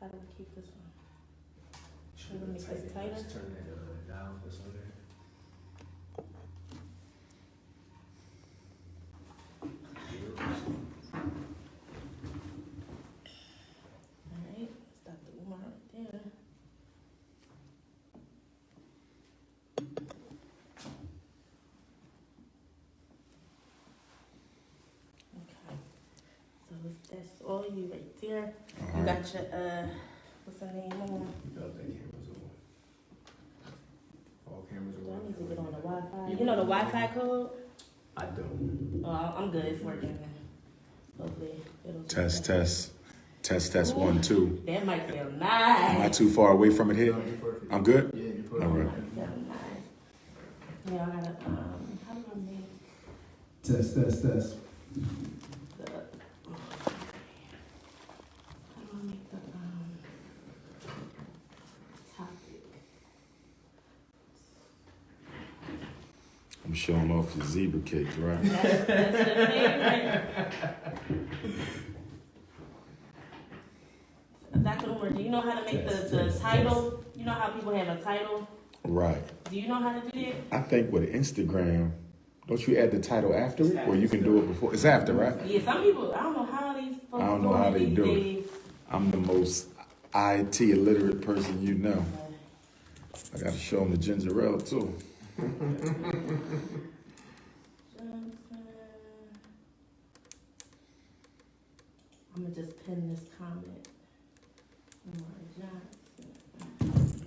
How do we keep this one? Should we make this tighter? Just turn that down for some reason. Alright, that's Dr.Umar right there. Okay. So that's all you right there. You got your what's her name on? All cameras Do are I need to on. get on the Wi-Fi? You know the Wi-Fi code? I don't. Oh, I'm good. It's working. Hopefully it'll Test, test. Test, test, 1, 2. That might feel nice. Am I too far away from it here? No, you're perfect. I'm good? Yeah, you're perfect. All right. Feel nice. Yeah, I gotta, how do I make Test, test, test. the, how do I make the, topic? I'm showing off your zebra cakes, right? That's the favorite. Dr. Umar, do you know how to make the title? You know how people have a title? Right. Do you know how to do that? I think with Instagram, don't you add the title after it? Or you can do it before? It's after, right? Yeah, some people, I don't know how these folks I don't know how they these do it. days. I'm the most IT illiterate person you know. I gotta show them the ginger ale too. I'm gonna just pin this comment. Johnson.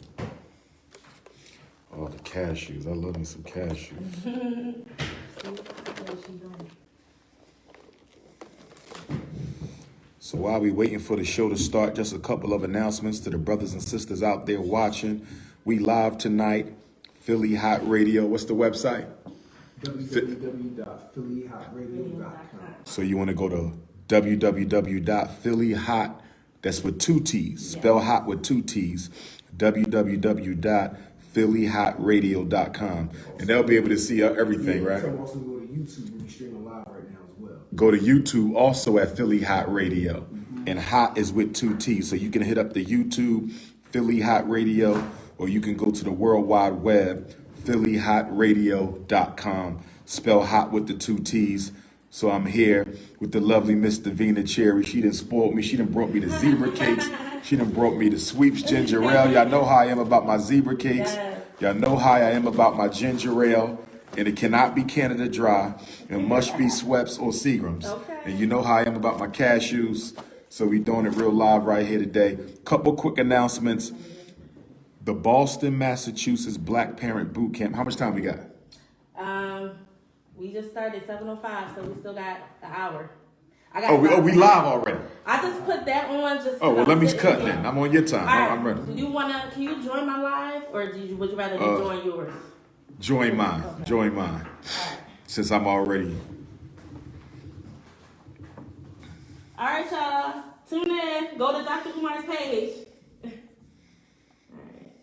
Oh, the cashews. I love me some cashews. So while we waiting for the show to start, just a couple of announcements to the brothers and sisters out there watching. We live tonight, Philly Hot Radio. What's the website? www.phillyhotradio.com. So you want to go to www.phillyhot, that's with 2 T's, spell hot with 2 T's, www.phillyhotradio.com. And they'll be able to see everything, You right? can also go to YouTube. We're streaming live right now as well. Go to YouTube also at Philly Hot Radio. And hot is with 2 T's. So you can hit up the YouTube, Philly Hot Radio, or you can go to the World Wide Web, phillyhotradio.com. Spell hot with the 2 T's. So I'm here with the lovely Miss Davina Cherry. She done spoiled me. She done brought me the zebra cakes. She done brought me the sweeps ginger ale. Y'all know how I am about my zebra cakes. Y'all know how I am about my ginger ale. And it cannot be Canada Dry. It must be Schweppes or Seagram's. Okay. And you know how I am about my cashews. So we doing it real live right here today. Couple quick announcements. The Boston, Massachusetts Black Parent Boot Camp. How much time we got? We just started 7:05, so we still got an hour. We live already. I just put that on just. Oh, well, let me cut then. then. I'm on your time. All right. I'm ready. Do you wanna? Can you join my live, or would you rather join yours? Join mine. Okay. Join mine. All right. Since I'm already. All right, y'all. Tune in. Go to Dr. Umar's page. All right.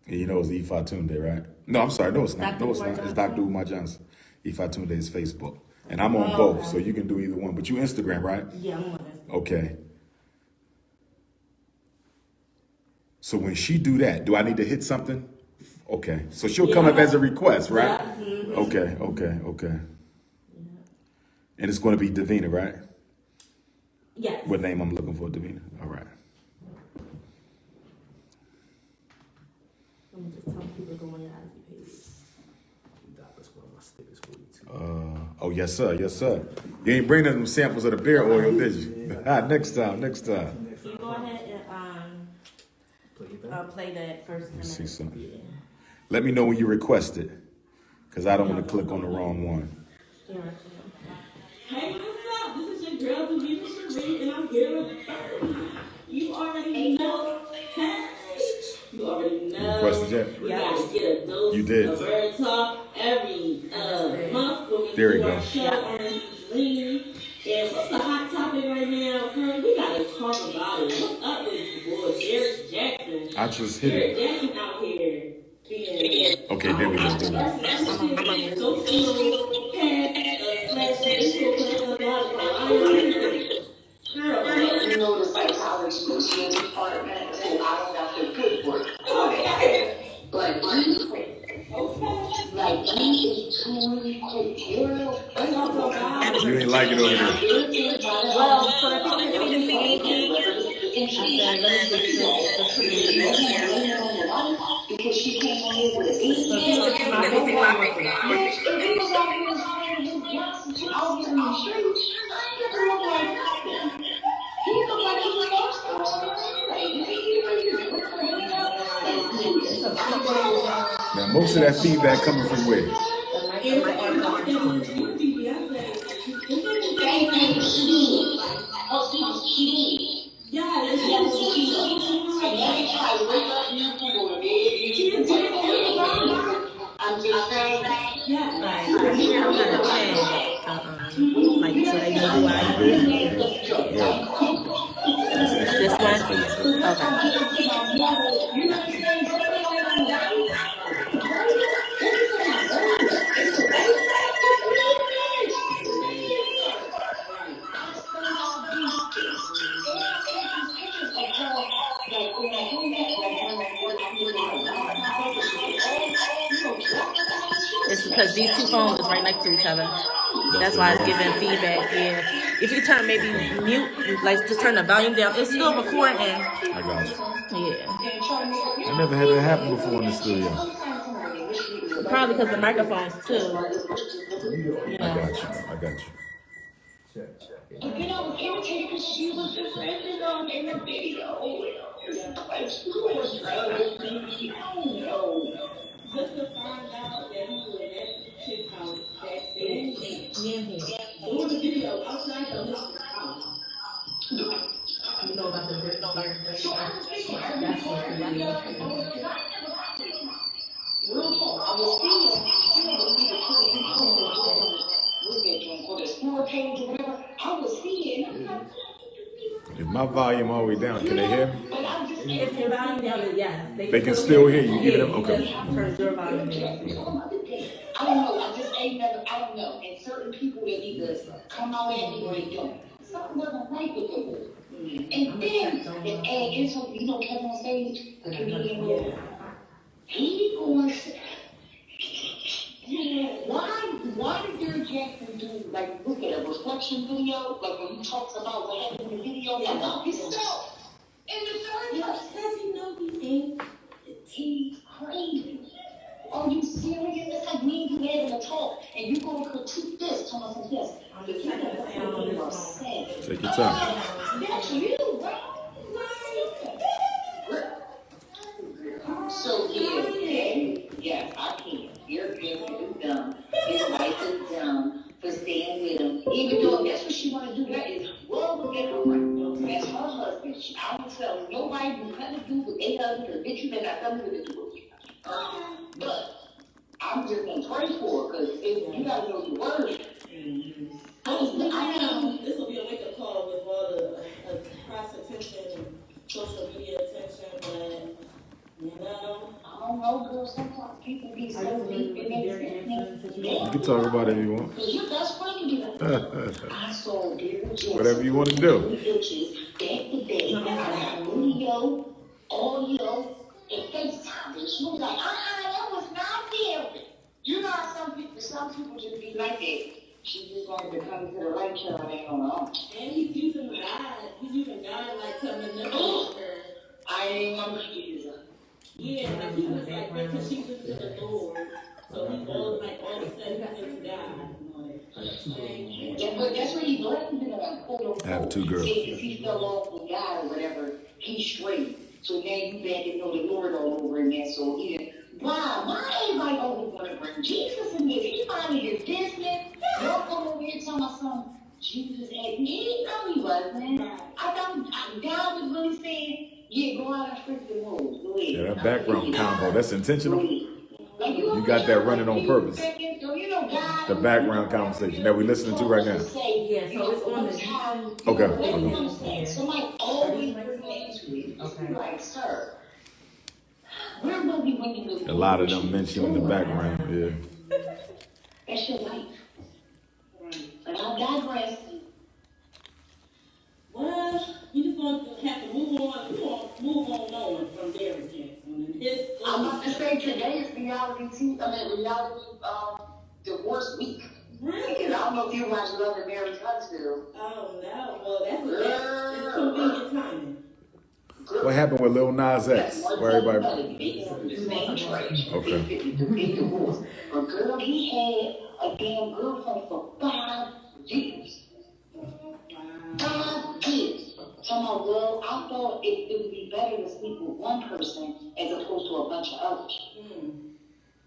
And you know it's Ifatunde, right? No, I'm sorry. No, it's not. No, it's not. It's DrUmarJohnson. Ifatunde is Facebook. And I'm on both, so you can do either one. But you Instagram, right? Yeah, I'm on this. Okay. So when she do that, do I need to hit something? Okay. So she'll come up as a request, right? Yeah. Mm-hmm. Okay. And it's going to be Davina, right? Yes. What name I'm looking for, Davina? All right. Let me just tell people to go on your IG page. That's one of my stickers for you too. Oh, yes, sir. Yes, sir. You ain't bringing them samples of the beer oil, did you? Next time. Can you go ahead and play that first? Let me see something. Yeah. Let me know when you request it, because I don't want to click on the wrong one. Hey, what's up? This is your girl, Davina Cherie, and I'm here with Birdie. You already know. Hey, you already know. You requested yet? We gotta get a dose You did. of bird talk every month when we There do you our go. show on Dream. And what's the hot topic right now, girl? We gotta talk about it. What's up with this boy, Derrick Jaxn? I just hit Derrick it. Jaxn out here. Okay, there we go. Girl, You ain't like it over there. Well, so that people can see me, I said, let me just put it in because she came on here with a beat. so people can see my whole If he was out here hollering his Johnson out here in the streets, I ain't got to look like nothing. He looked like he was lost out Now, most of that feedback coming from where? I'm just saying. Like, I'm gonna tag, like, so they know who I am. This one? Okay. It's because these two phones is right next to each other. That's why it's giving feedback. Yeah. If you turn maybe mute, like just turn the volume down, it's still recording. I got you. Yeah. I never had that happen before in the studio. Probably because the microphones too. You I know. got you. You know, I was irritated because she was defending them in the video. Like, she was trying to Just to find out that he was at the chick house backstage. Doing the video outside the listener's house. You know about the Derrick. That's what the real talk. I was seeing this 4-page or whatever. I was seeing. Is my volume all the way down? Can they hear me? But I'm just If your volume down, yes. They can still hear you. Even them? Okay. Just turn your volume down. I don't know. I just ain't never. I don't know. And certain people that either come out at me or they don't. Something doesn't like what they do. And then, and so you know, Kevin on stage, the comedian, he going. Why did Derrick Jaxn do like look at a reflection video? Like when he talks about what happened in the video about himself in the third person. Does he know he ain't? He's crazy. Are you serious? It's like me and you having a talk, and you gonna critique this, Thomas and this. I'm just checking the sound on this phone. Take your time. That's you, bro. So yes, I can. You're dumb. His wife is dumb for staying with him, even though that's what she want to do. That is well within her right. That's her husband. I don't tell nobody you nothing to do with their husband, because bitch, you better got something to do with you. But I'm just gonna pray for her, because you gotta know your word. I know this will be a wake-up call with all the press attention and social media attention, but you know, I don't know, girl. Sometimes people be so deep in their business. You can talk about it if you want. Because your best friend do that. I saw Derrick Jaxn. Whatever you want to do. Pictures back to back. I got video, audio, and FaceTime. And she was like, that was not Derrick. You know how some people just be like that. She just wanted to come to the light show and ain't on her own. and he's using God. He's using God like to manipulate her. I ain't gonna use her. Yeah, like he was like because she was to the Lord, so he all of a sudden he's into God. Yeah, but that's what he blamed him on, quote unquote. I have two girls. If he fell off with God or whatever, he's straight. So now you back and know the Lord all over again. So yeah, why everybody always want to bring Jesus in this? Anybody is business? Y'all come over here telling my son Jesus had me. He didn't know he was, man. God was really saying, yeah, go out and freak the rules. Go ahead. Yeah, that background combo, that's intentional. Like, You got that running on purpose. The background conversation that we're listening to right now. Yeah, so it's on the YouTube. Okay. Somebody always brings names to you. Okay. Like, sir, where will we when you live? A lot of them mentioned in the background, yeah. That's your life. And I digress. Well, we just going to have to move on knowing from Derrick Jaxn and his. I'm about to say today is reality divorce week. Really? And I don't know if you watch Love and Marriage Huntsville. Oh no. Well, that's convenient timing. What happened with Lil Nas X? Where everybody? Okay. But girl, he had a damn girlfriend for 5 years. 5 years. Somehow, well, I thought it would be better to sleep with one person as opposed to a bunch of others.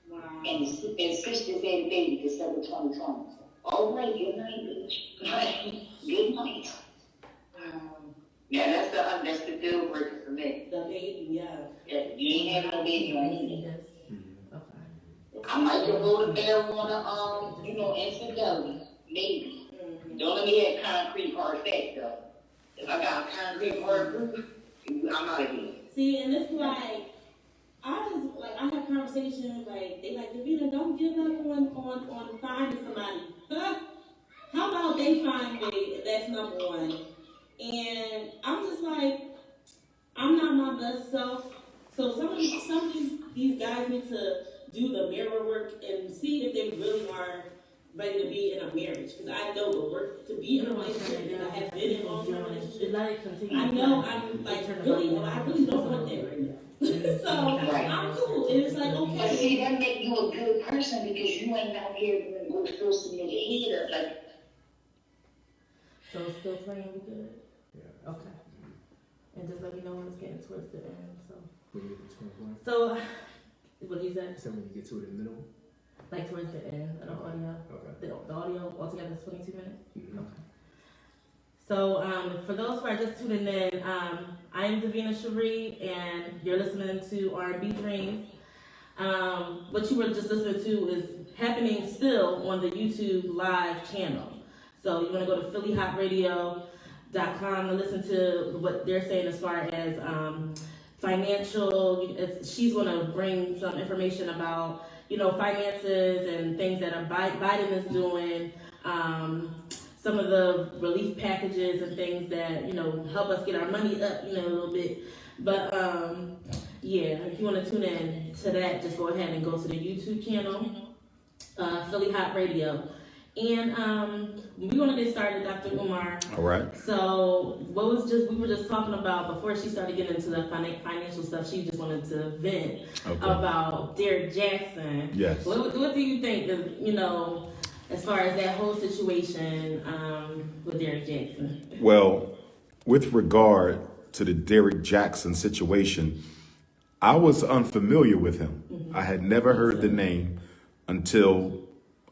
Wow. And sisters had a baby December 2020. All right, good night, bitch. Good night. Yeah, that's the deal breaker for me. The baby, yeah. You ain't having no baby on anything. Okay. I might just go to marijuana, infidelity, maybe. Don't let me have concrete hard facts though. If I got a concrete hard proof, I'm out of here. See, and it's like, I have conversations they Davina, don't give up on finding somebody. Huh? How about they find me? That's number one. And I'm just like, I'm not my best self. So some of these guys need to do the mirror work and see if they really are ready to be in a marriage. Because I know the work to be in a relationship, and I have been in long-term relationships. I know I'm I really don't want that right now. So I'm cool. And it's like, okay. But see, that make you a good person because you ain't out here doing go fill some nigga head up like. So it's still playing good? Yeah. Okay. And just let me know when it's getting towards the end. So, When you get to 21, so what do you say? so when you get to it in the middle. Like towards the end of the audio? Okay. The audio altogether is 22 minutes? Mm-hmm. Okay. So for those who are just tuning in, I am Davina Cherie, and you're listening to R&B Dreams. What you were just listening to is happening still on the YouTube live channel. So you want to go to phillyhotradio.com to listen to what they're saying as far as financial. She's going to bring some information about, finances and things that Biden is doing. Some of the relief packages and things that, help us get our money up, a little bit. But, if you want to tune in to that, just go ahead and go to the YouTube channel, Philly Hot Radio. And we're going to get started, Dr. Umar. All right. So we were just talking about, before she started getting into the financial stuff, she just wanted to vent about Derrick Jaxn. Yes. What do you think of, as far as that whole situation with Derrick Jaxn? Well, with regard to the Derrick Jaxn situation, I was unfamiliar with him. Mm-hmm. I had never heard the name until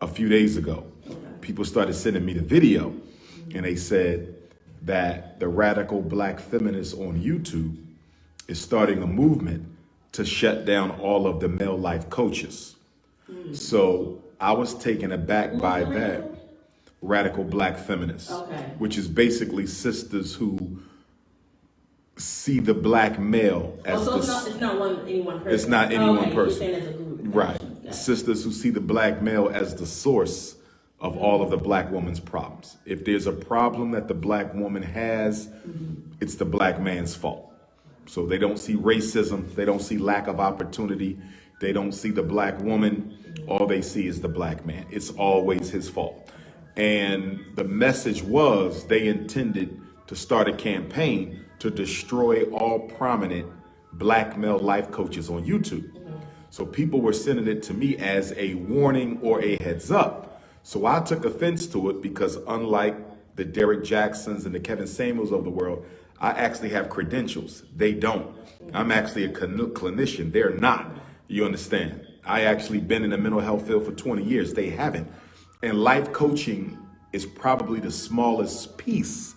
a few days ago. Okay. People started sending me the video, and they said that the radical black feminists on YouTube is starting a movement to shut down all of the male life coaches. Mm. So I was taken aback by that. Radical black feminists, which is basically sisters who see the black male as it's not any one person. It's not any one person. You're saying as a group. Right. Gotcha. Sisters who see the black male as the source of all of the black woman's problems. If there's a problem that the black woman has, it's the black man's fault. So they don't see racism, they don't see lack of opportunity, they don't see the black woman, all they see is the black man. It's always his fault. And the message was they intended to start a campaign to destroy all prominent black male life coaches on YouTube. So people were sending it to me as a warning or a heads up. So I took offense to it because unlike the Derrick Jacksons and the Kevin Samuels of the world, I actually have credentials. They don't. I'm actually a clinician. They're not. You understand? I actually been in the mental health field for 20 years. They haven't. And life coaching is probably the smallest piece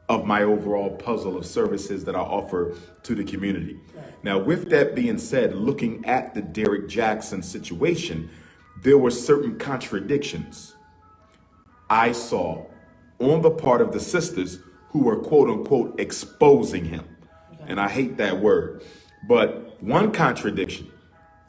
of my overall puzzle of services that I offer to the community. Now, with that being said, looking at the Derrick Jaxn situation, there were certain contradictions I saw on the part of the sisters who were quote unquote exposing him. And I hate that word. But one contradiction,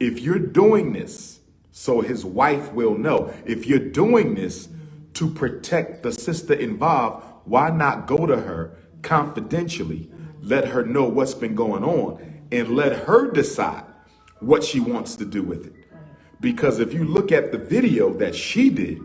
if you're doing this so his wife will know, if you're doing this to protect the sister involved, why not go to her confidentially, let her know what's been going on, and let her decide what she wants to do with it? Because if you look at the video that she did,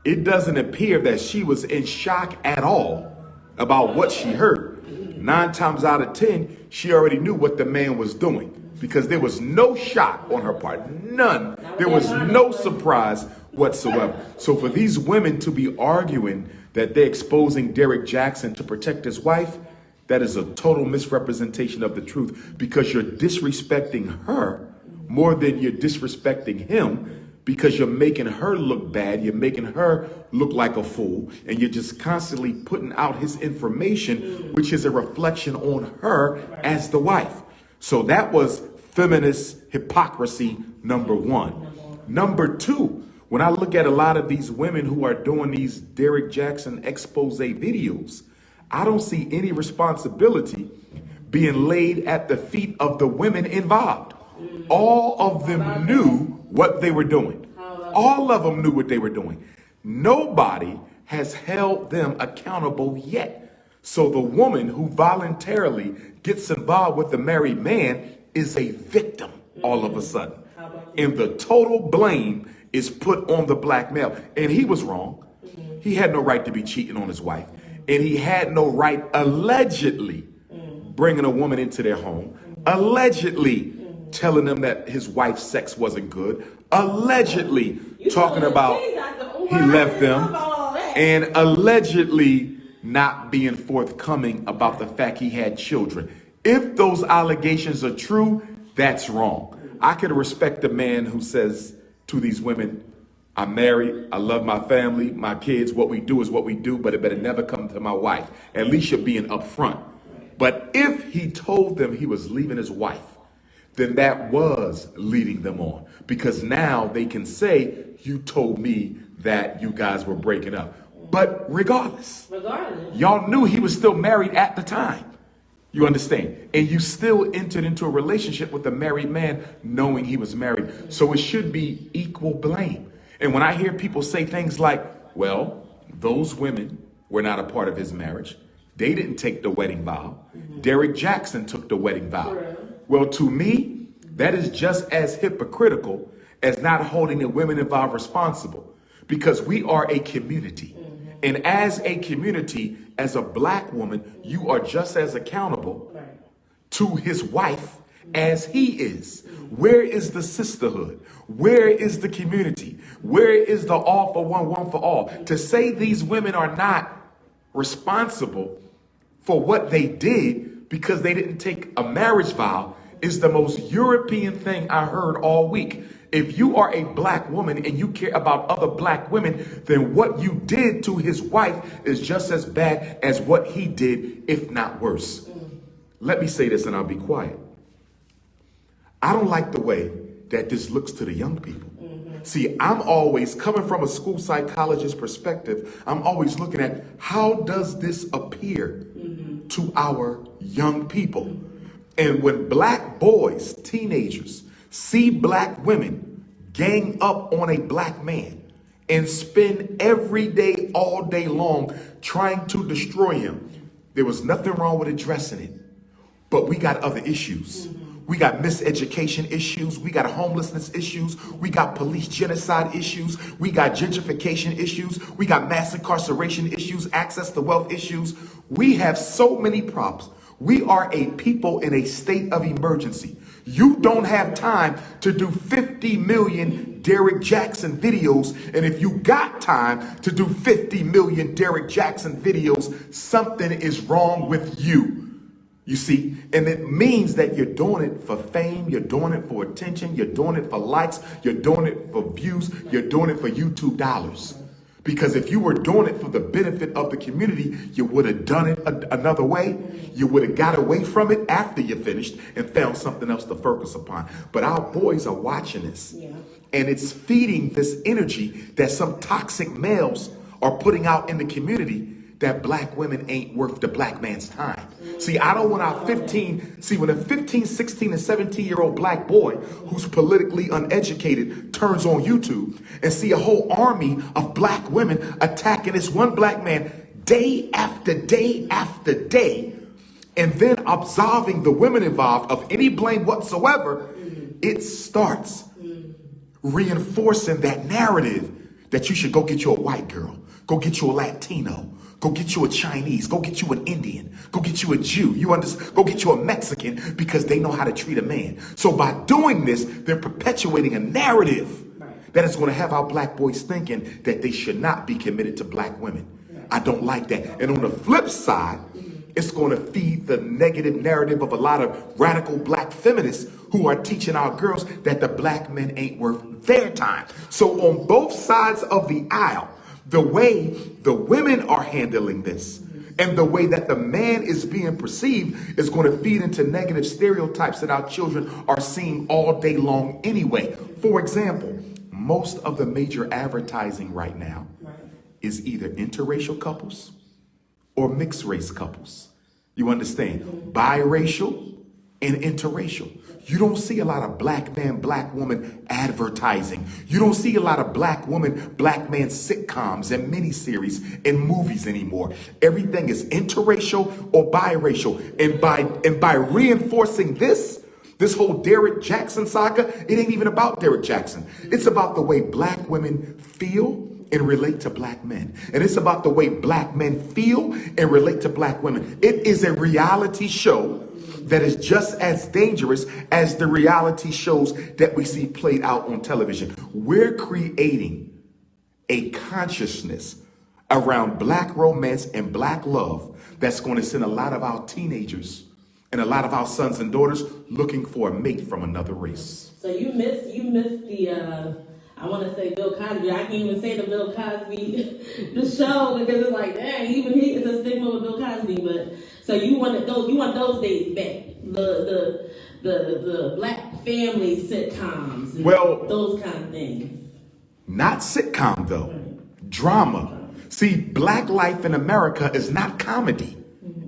it doesn't appear that she was in shock at all about what she heard. 9 times out of 10, she already knew what the man was doing because there was no shock on her part. None. There was no surprise whatsoever. So for these women to be arguing that they're exposing Derrick Jaxn to protect his wife, that is a total misrepresentation of the truth because you're disrespecting her more than you're disrespecting him because you're making her look bad. You're making her look like a fool. And you're just constantly putting out his information, which is a reflection on her as the wife. So that was feminist hypocrisy number 1. Number 2, when I look at a lot of these women who are doing these Derrick Jaxn expose videos, I don't see any responsibility being laid at the feet of the women involved. All of them knew what they were doing. All of them knew what they were doing. Nobody has held them accountable yet. So the woman who voluntarily gets involved with the married man is a victim all of a sudden. And the total blame is put on the black male. And he was wrong. He had no right to be cheating on his wife. And he had no right, allegedly, bringing a woman into their home, allegedly telling them that his wife's sex wasn't good, allegedly talking about he left them, and allegedly not being forthcoming about the fact he had children. If those allegations are true, that's wrong. I could respect the man who says to these women, I'm married, I love my family, my kids, what we do is what we do, but it better never come to my wife. At least you're being upfront. But if he told them he was leaving his wife, then that was leading them on. Because now they can say, you told me that you guys were breaking up. But regardless, y'all knew he was still married at the time. You understand? And you still entered into a relationship with a married man knowing he was married. So it should be equal blame. And when I hear people say things like, well, those women were not a part of his marriage. They didn't take the wedding vow. Derrick Jaxn took the wedding vow. Well, to me, that is just as hypocritical as not holding the women involved responsible, because we are a community. And as a community, as a black woman, you are just as accountable to his wife as he is. Where is the sisterhood? Where is the community? Where is the all for one, one for all? To say these women are not responsible for what they did because they didn't take a marriage vow is the most European thing I heard all week. If you are a black woman and you care about other black women, then what you did to his wife is just as bad as what he did, if not worse. Let me say this and I'll be quiet. I don't like the way that this looks to the young people. See, I'm always coming from a school psychologist perspective. I'm always looking at how does this appear to our young people? And when black boys, teenagers, see black women gang up on a black man and spend every day, all day long trying to destroy him, there was nothing wrong with addressing it. But we got other issues. We got miseducation issues. We got homelessness issues. We got police genocide issues. We got gentrification issues. We got mass incarceration issues, access to wealth issues. We have so many problems. We are a people in a state of emergency. You don't have time to do 50 million Derrick Jaxn videos. And if you got time to do 50 million Derrick Jaxn videos, something is wrong with you. You see, and it means that you're doing it for fame, you're doing it for attention, you're doing it for likes, you're doing it for views, you're doing it for YouTube dollars. Because if you were doing it for the benefit of the community, you would have done it another way. You would have got away from it after you finished and found something else to focus upon. But our boys are watching this. And it's feeding this energy that some toxic males are putting out in the community, that black women ain't worth the black man's time. See, I don't want our when a 15, 16, and 17-year-old black boy who's politically uneducated turns on YouTube and see a whole army of black women attacking this one black man day after day after day, and then absolving the women involved of any blame whatsoever, it starts reinforcing that narrative that you should go get you a white girl, go get you a Latino, go get you a Chinese, go get you an Indian, go get you a Jew, you understand? Go get you a Mexican, because they know how to treat a man. So by doing this, they're perpetuating a narrative that is going to have our black boys thinking that they should not be committed to black women. I don't like that. And on the flip side, it's going to feed the negative narrative of a lot of radical black feminists who are teaching our girls that the black men ain't worth their time. So on both sides of the aisle, the way the women are handling this and the way that the man is being perceived is going to feed into negative stereotypes that our children are seeing all day long anyway. For example, most of the major advertising right now is either interracial couples or mixed race couples. You understand? Biracial and interracial. You don't see a lot of black man, black woman advertising. You don't see a lot of black woman, black man sitcoms and miniseries and movies anymore. Everything is interracial or biracial. And by reinforcing this whole Derrick Jaxn saga, it ain't even about Derrick Jaxn. It's about the way black women feel and relate to black men. And it's about the way black men feel and relate to black women. It is a reality show that is just as dangerous as the reality shows that we see played out on television. We're creating a consciousness around black romance and black love that's going to send a lot of our teenagers and a lot of our sons and daughters looking for a mate from another race. So you missed the I want to say Bill Cosby. I can't even say the Bill Cosby the show, because it's like, dang, even he is a stigma with Bill Cosby. But so you want those days back, the black family sitcoms, and those kind of things. Not sitcom though, drama. See, black life in America is not comedy.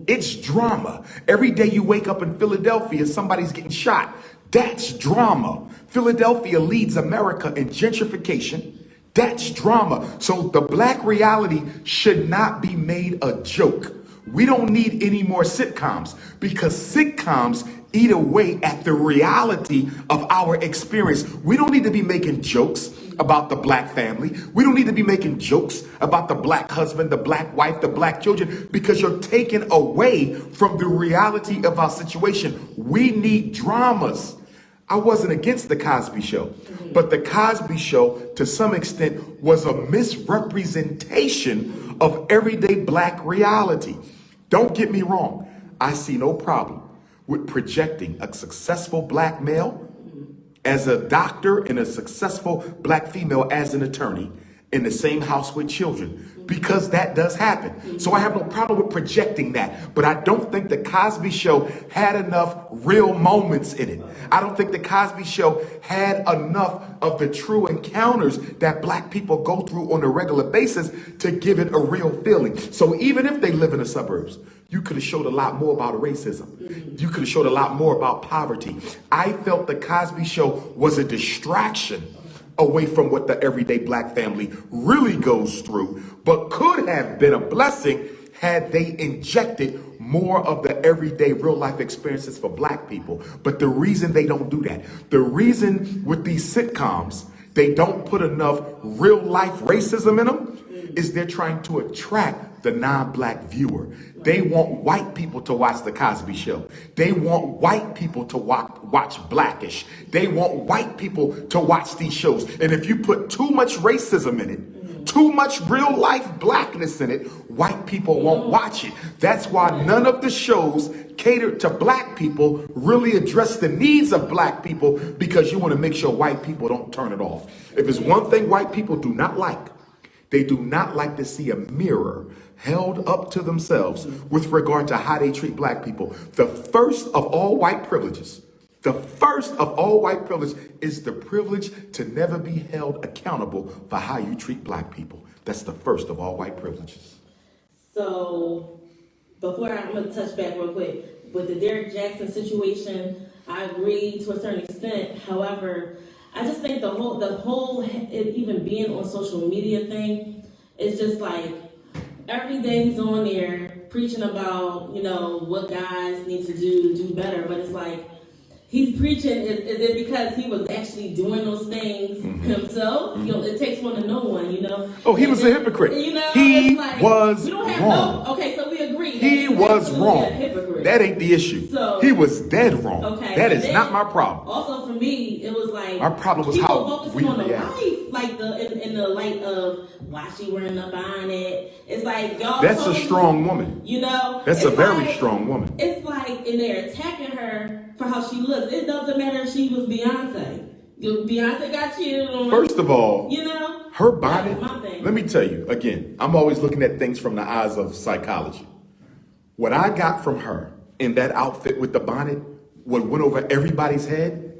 It's drama. Every day you wake up in Philadelphia, somebody's getting shot. That's drama. Philadelphia leads America in gentrification. That's drama. So the black reality should not be made a joke. We don't need any more sitcoms, because sitcoms eat away at the reality of our experience. We don't need to be making jokes about the black family. We don't need to be making jokes about the black husband, the black wife, the black children, because you're taking away from the reality of our situation. We need dramas. I wasn't against the Cosby Show, but the Cosby Show, to some extent, was a misrepresentation of everyday black reality. Don't get me wrong. I see no problem with projecting a successful black male as a doctor and a successful black female as an attorney in the same house with children, because that does happen. So I have no problem with projecting that, but I don't think the Cosby Show had enough real moments in it. I don't think the Cosby Show had enough of the true encounters that black people go through on a regular basis to give it a real feeling. So even if they live in the suburbs, you could have showed a lot more about racism. You could have showed a lot more about poverty. I felt the Cosby Show was a distraction away from what the everyday black family really goes through, but could have been a blessing had they injected more of the everyday real life experiences for black people. But the reason they don't do that, the reason with these sitcoms they don't put enough real life racism in them, is they're trying to attract the non-black viewer. They want white people to watch the Cosby Show. They want white people to watch Blackish. They want white people to watch these shows. And if you put too much racism in it, too much real life blackness in it, white people won't watch it. That's why none of the shows catered to black people really address the needs of black people, because you want to make sure white people don't turn it off. If there's one thing white people do not like, they do not like to see a mirror held up to themselves with regard to how they treat black people. The first of all white privileges, is the privilege to never be held accountable for how you treat black people. That's the first of all white privileges. So before I'm going to touch back real quick, with the Derrick Jaxn situation, I agree to a certain extent. However, I just think the whole it even being on social media thing is just like, every day he's on there preaching about, what guys need to do better. But it's like, he's preaching, is it because he was actually doing those things himself? You know, it takes one to know one, you know. Oh, he was a hypocrite. You know, He it's like, was we don't have wrong. No, okay, so we agree. He was wrong. That ain't the issue. So, he was dead wrong. Okay, that is then, not my problem. Also, for me, it was like our problem was people how focusing we on the react. life, like in the light of why she wearing the bonnet. It's like y'all. That's a strong woman. You know, that's a very strong woman. It's like, and they're attacking her for how she looks. It doesn't matter if she was Beyonce. Beyonce got cheated on. First of all, you know, her bonnet. Let me tell you again. I'm always looking at things from the eyes of psychology. What I got from her in that outfit with the bonnet, what went over everybody's head,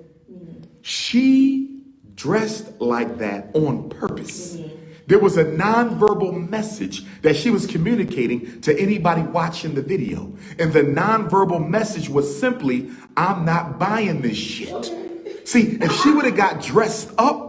she dressed like that on purpose. There was a nonverbal message that she was communicating to anybody watching the video. And the nonverbal message was simply, I'm not buying this shit. See, if she would have got dressed up,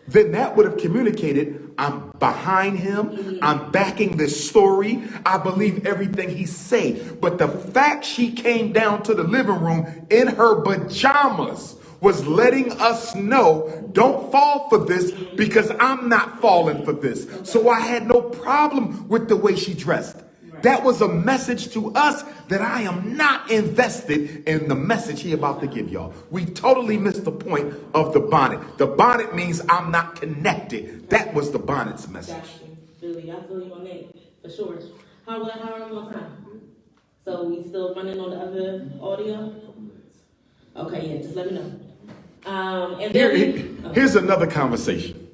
then that would have communicated, I'm behind him. I'm backing this story. I believe everything he say. But the fact she came down to the living room in her pajamas was letting us know, don't fall for this because I'm not falling for this. So I had no problem with the way she dressed. That was a message to us that I am not invested in the message he about to give y'all. We totally missed the point of the bonnet. The bonnet means I'm not connected. That was the bonnet's message. I feel you on that, for sure. How are we on time? So we still running on the other audio? Okay, yeah, just let me know. And here's another conversation.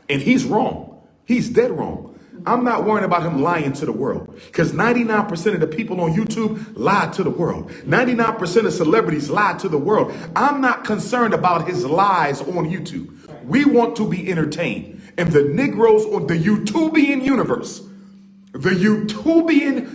And he's wrong. He's dead wrong. I'm not worrying about him lying to the world, because 99% of the people on YouTube lie to the world. 99% of celebrities lie to the world. I'm not concerned about his lies on YouTube. We want to be entertained. And the Negroes on the YouTubian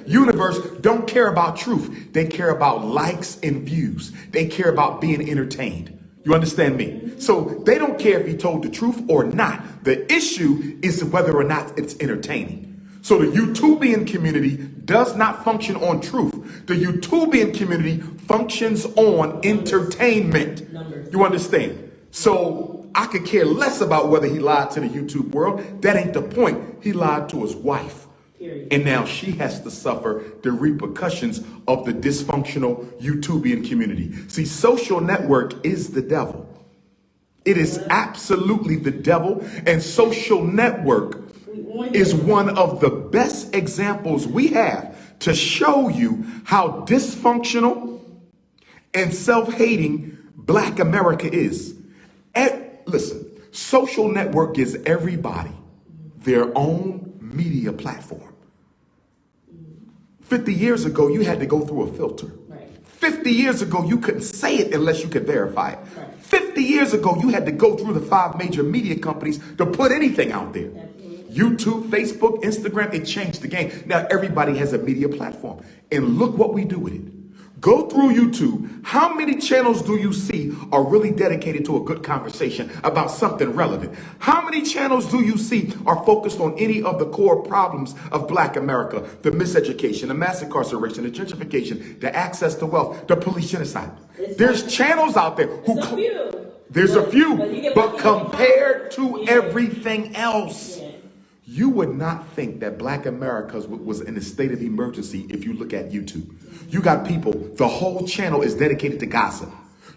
universe don't care about truth. They care about likes and views. They care about being entertained. You understand me? So they don't care if he told the truth or not. The issue is whether or not it's entertaining. So the YouTubian community does not function on truth. The YouTubian community functions on entertainment. You understand? So I could care less about whether he lied to the YouTube world. That ain't the point. He lied to his wife. And now she has to suffer the repercussions of the dysfunctional YouTubian community. See, social network is the devil. It is absolutely the devil. And social network is one of the best examples we have to show you how dysfunctional and self-hating Black America is. Listen, social network gives everybody their own media platform. 50 years ago, you had to go through a filter. 50 years ago, you couldn't say it unless you could verify it. 50 years ago, you had to go through the 5 major media companies to put anything out there. YouTube, Facebook, Instagram, it changed the game. Now everybody has a media platform. And look what we do with it. Go through YouTube. How many channels do you see are really dedicated to a good conversation about something relevant? How many channels do you see are focused on any of the core problems of Black America? The miseducation, the mass incarceration, the gentrification, the access to wealth, the police genocide. There's channels out there who... There's a few, but compared to everything else, you would not think that Black America was in a state of emergency if you look at YouTube. You got people, the whole channel is dedicated to gossip.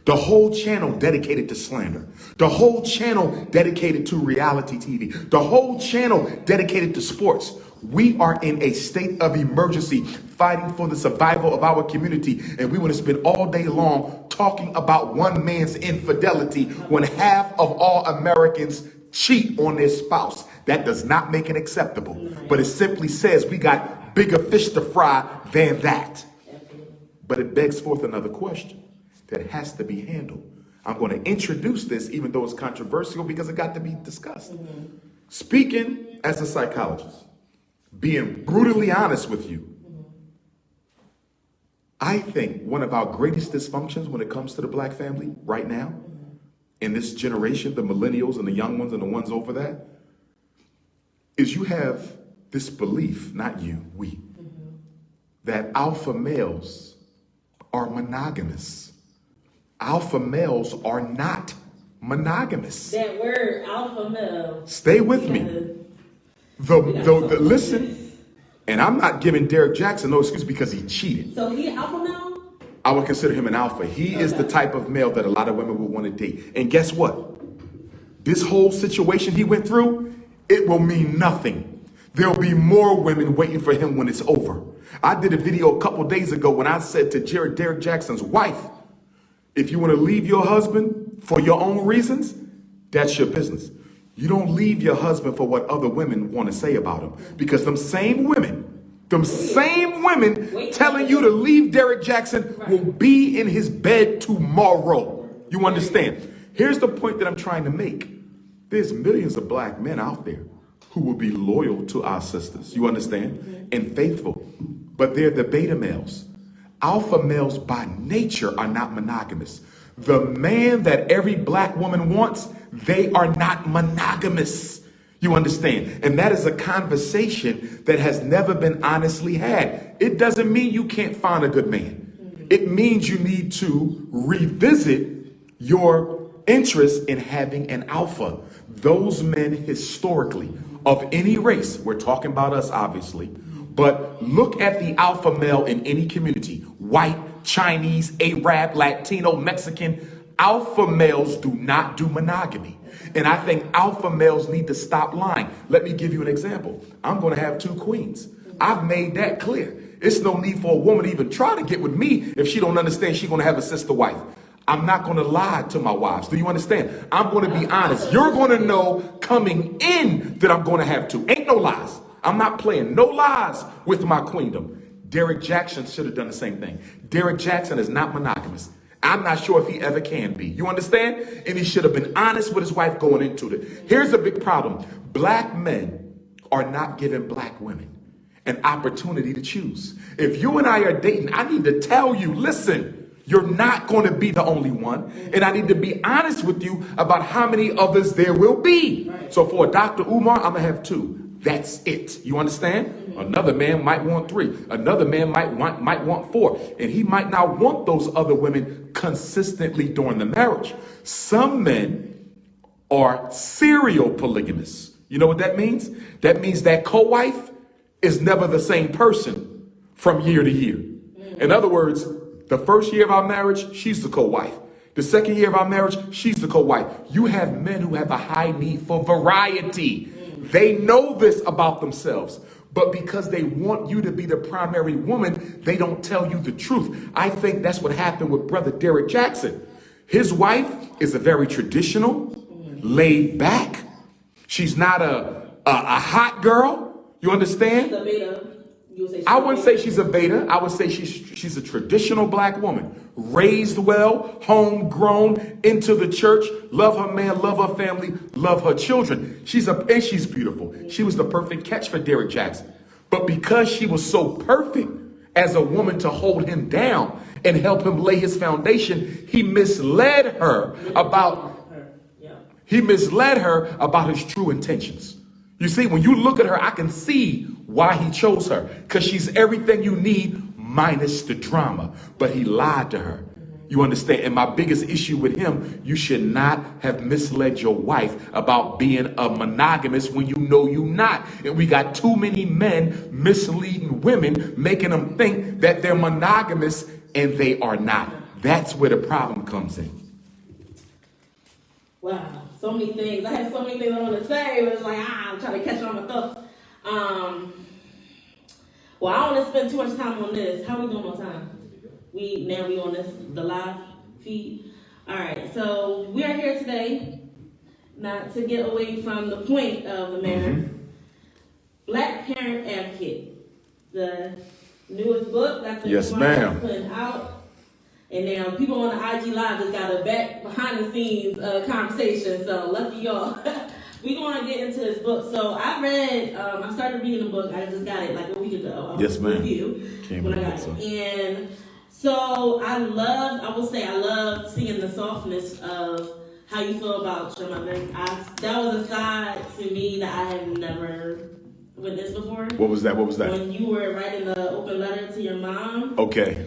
The whole channel dedicated to slander. The whole channel dedicated to reality TV. The whole channel dedicated to sports. We are in a state of emergency fighting for the survival of our community. And we want to spend all day long talking about one man's infidelity when half of all Americans cheat on their spouse. That does not make it acceptable. But it simply says we got bigger fish to fry than that. But it begs forth another question that has to be handled. I'm going to introduce this, even though it's controversial, because it got to be discussed. Speaking as a psychologist, being brutally honest with you, I think one of our greatest dysfunctions when it comes to the Black family right now, in this generation, the millennials and the young ones and the ones over that, is you have this belief, not you, we, that alpha males are monogamous. Alpha males are not monogamous. That word, alpha male. Stay with me. Listen, and I'm not giving Derrick Jaxn no excuse because he cheated. So he alpha male? I would consider him an alpha. He is the type of male that a lot of women would want to date. And guess what? This whole situation he went through, it will mean nothing. There'll be more women waiting for him when it's over. I did a video a couple days ago when I said to Derrick Jaxn's wife, if you want to leave your husband for your own reasons, that's your business. You don't leave your husband for what other women want to say about him. Because them same women telling you to leave Derrick Jaxn will be in his bed tomorrow. You understand? Here's the point that I'm trying to make. There's millions of black men out there who will be loyal to our sisters. You understand? And faithful. But they're the beta males. Alpha males by nature are not monogamous. The man that every black woman wants, they are not monogamous. You understand? And that is a conversation that has never been honestly had. It doesn't mean you can't find a good man. It means you need to revisit your interest in having an alpha. Those men historically, of any race, we're talking about us obviously, but look at the alpha male in any community, white, Chinese, Arab, Latino, Mexican. Alpha males do not do monogamy. And I think alpha males need to stop lying. Let me give you an example. I'm going to have 2 queens. I've made that clear. It's no need for a woman to even try to get with me if she don't understand she's going to have a sister wife. I'm not going to lie to my wives. Do you understand? I'm going to be honest. You're going to know coming in that I'm going to have 2. Ain't no lies. I'm not playing no lies with my queendom. Derrick Jaxn should have done the same thing. Derrick Jaxn is not monogamous. I'm not sure if he ever can be. You understand? And he should have been honest with his wife going into it. Here's a big problem. Black men are not giving black women an opportunity to choose. If you and I are dating, I need to tell you, listen, you're not going to be the only one. And I need to be honest with you about how many others there will be. Right. So for Dr. Umar, I'm going to have 2. That's it. You understand? Mm-hmm. Another man might want 3. Another man might want 4. And he might not want those other women consistently during the marriage. Some men are serial polygamists. You know what that means? That means that co-wife is never the same person from year to year. Mm-hmm. In other words, the first year of our marriage, she's the co-wife. The second year of our marriage, she's the co-wife. You have men who have a high need for variety. They know this about themselves, but because they want you to be the primary woman, they don't tell you the truth. I think that's what happened with brother Derrick Jaxn. His wife is a very traditional, laid back. She's not a hot girl. You understand? She's a beta. I wouldn't say she's a beta. I would say she's a traditional black woman, raised well, homegrown, into the church, love her man, love her family, love her children. And she's beautiful. She was the perfect catch for Derrick Jaxn. But because she was so perfect as a woman to hold him down and help him lay his foundation, he misled her about his true intentions. You see, when you look at her, I can see why he chose her, because she's everything you need minus the drama. But he lied to her. You understand? And my biggest issue with him, you should not have misled your wife about being a monogamous when you know you're not. And we got too many men misleading women, making them think that they're monogamous and they are not. That's where the problem comes in. Wow, so many things. I have so many things I want to say, but it's like, I'm trying to catch on my thoughts. Well, I don't want to spend too much time on this. How are we doing on time? We on the live feed. All right, so we are here today, not to get away from the point of the matter. Mm-hmm. Black Parent Advocate, the newest book that Dr.Umar putting out. And now people on the IG Live just got a behind the scenes conversation. So lucky y'all. We're going to get into this book. So I started reading the book. I just got it like a week ago. Yes, ma'am. When I got it. And so I love seeing the softness of how you feel about your mother. That was a side to me that I have never witnessed before. What was that? When you were writing the open letter to your mom. Okay.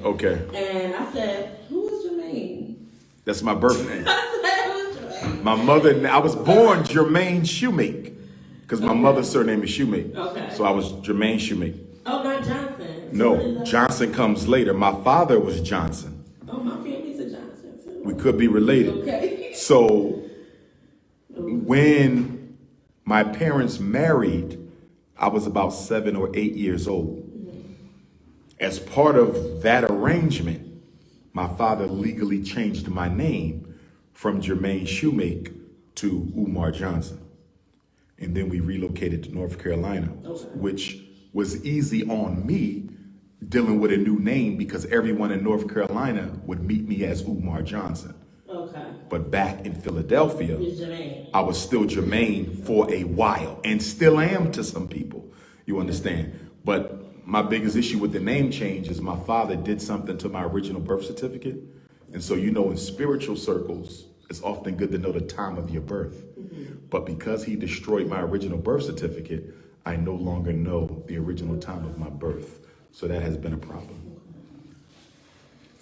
And I said, who is Jermaine? That's my birth name. I said it was Jermaine. My mother, I was born Jermaine Shoemake because my mother's surname is Shoemake. Okay. So I was Jermaine Shoemake. Oh, not Johnson. No, Johnson comes later. My father was Johnson. Oh, my family's a Johnson too. We could be related. Okay. So when my parents married, I was about 7 or 8 years old. As part of that arrangement, my father legally changed my name from Jermaine Shoemake to Umar Johnson. And then we relocated to North Carolina, which was easy on me dealing with a new name because everyone in North Carolina would meet me as Umar Johnson. Okay. But back in Philadelphia, It's Jermaine. I was still Jermaine for a while and still am to some people, you understand? But my biggest issue with the name change is my father did something to my original birth certificate. And so, you know, in spiritual circles, it's often good to know the time of your birth. But because he destroyed my original birth certificate, I no longer know the original time of my birth. So that has been a problem.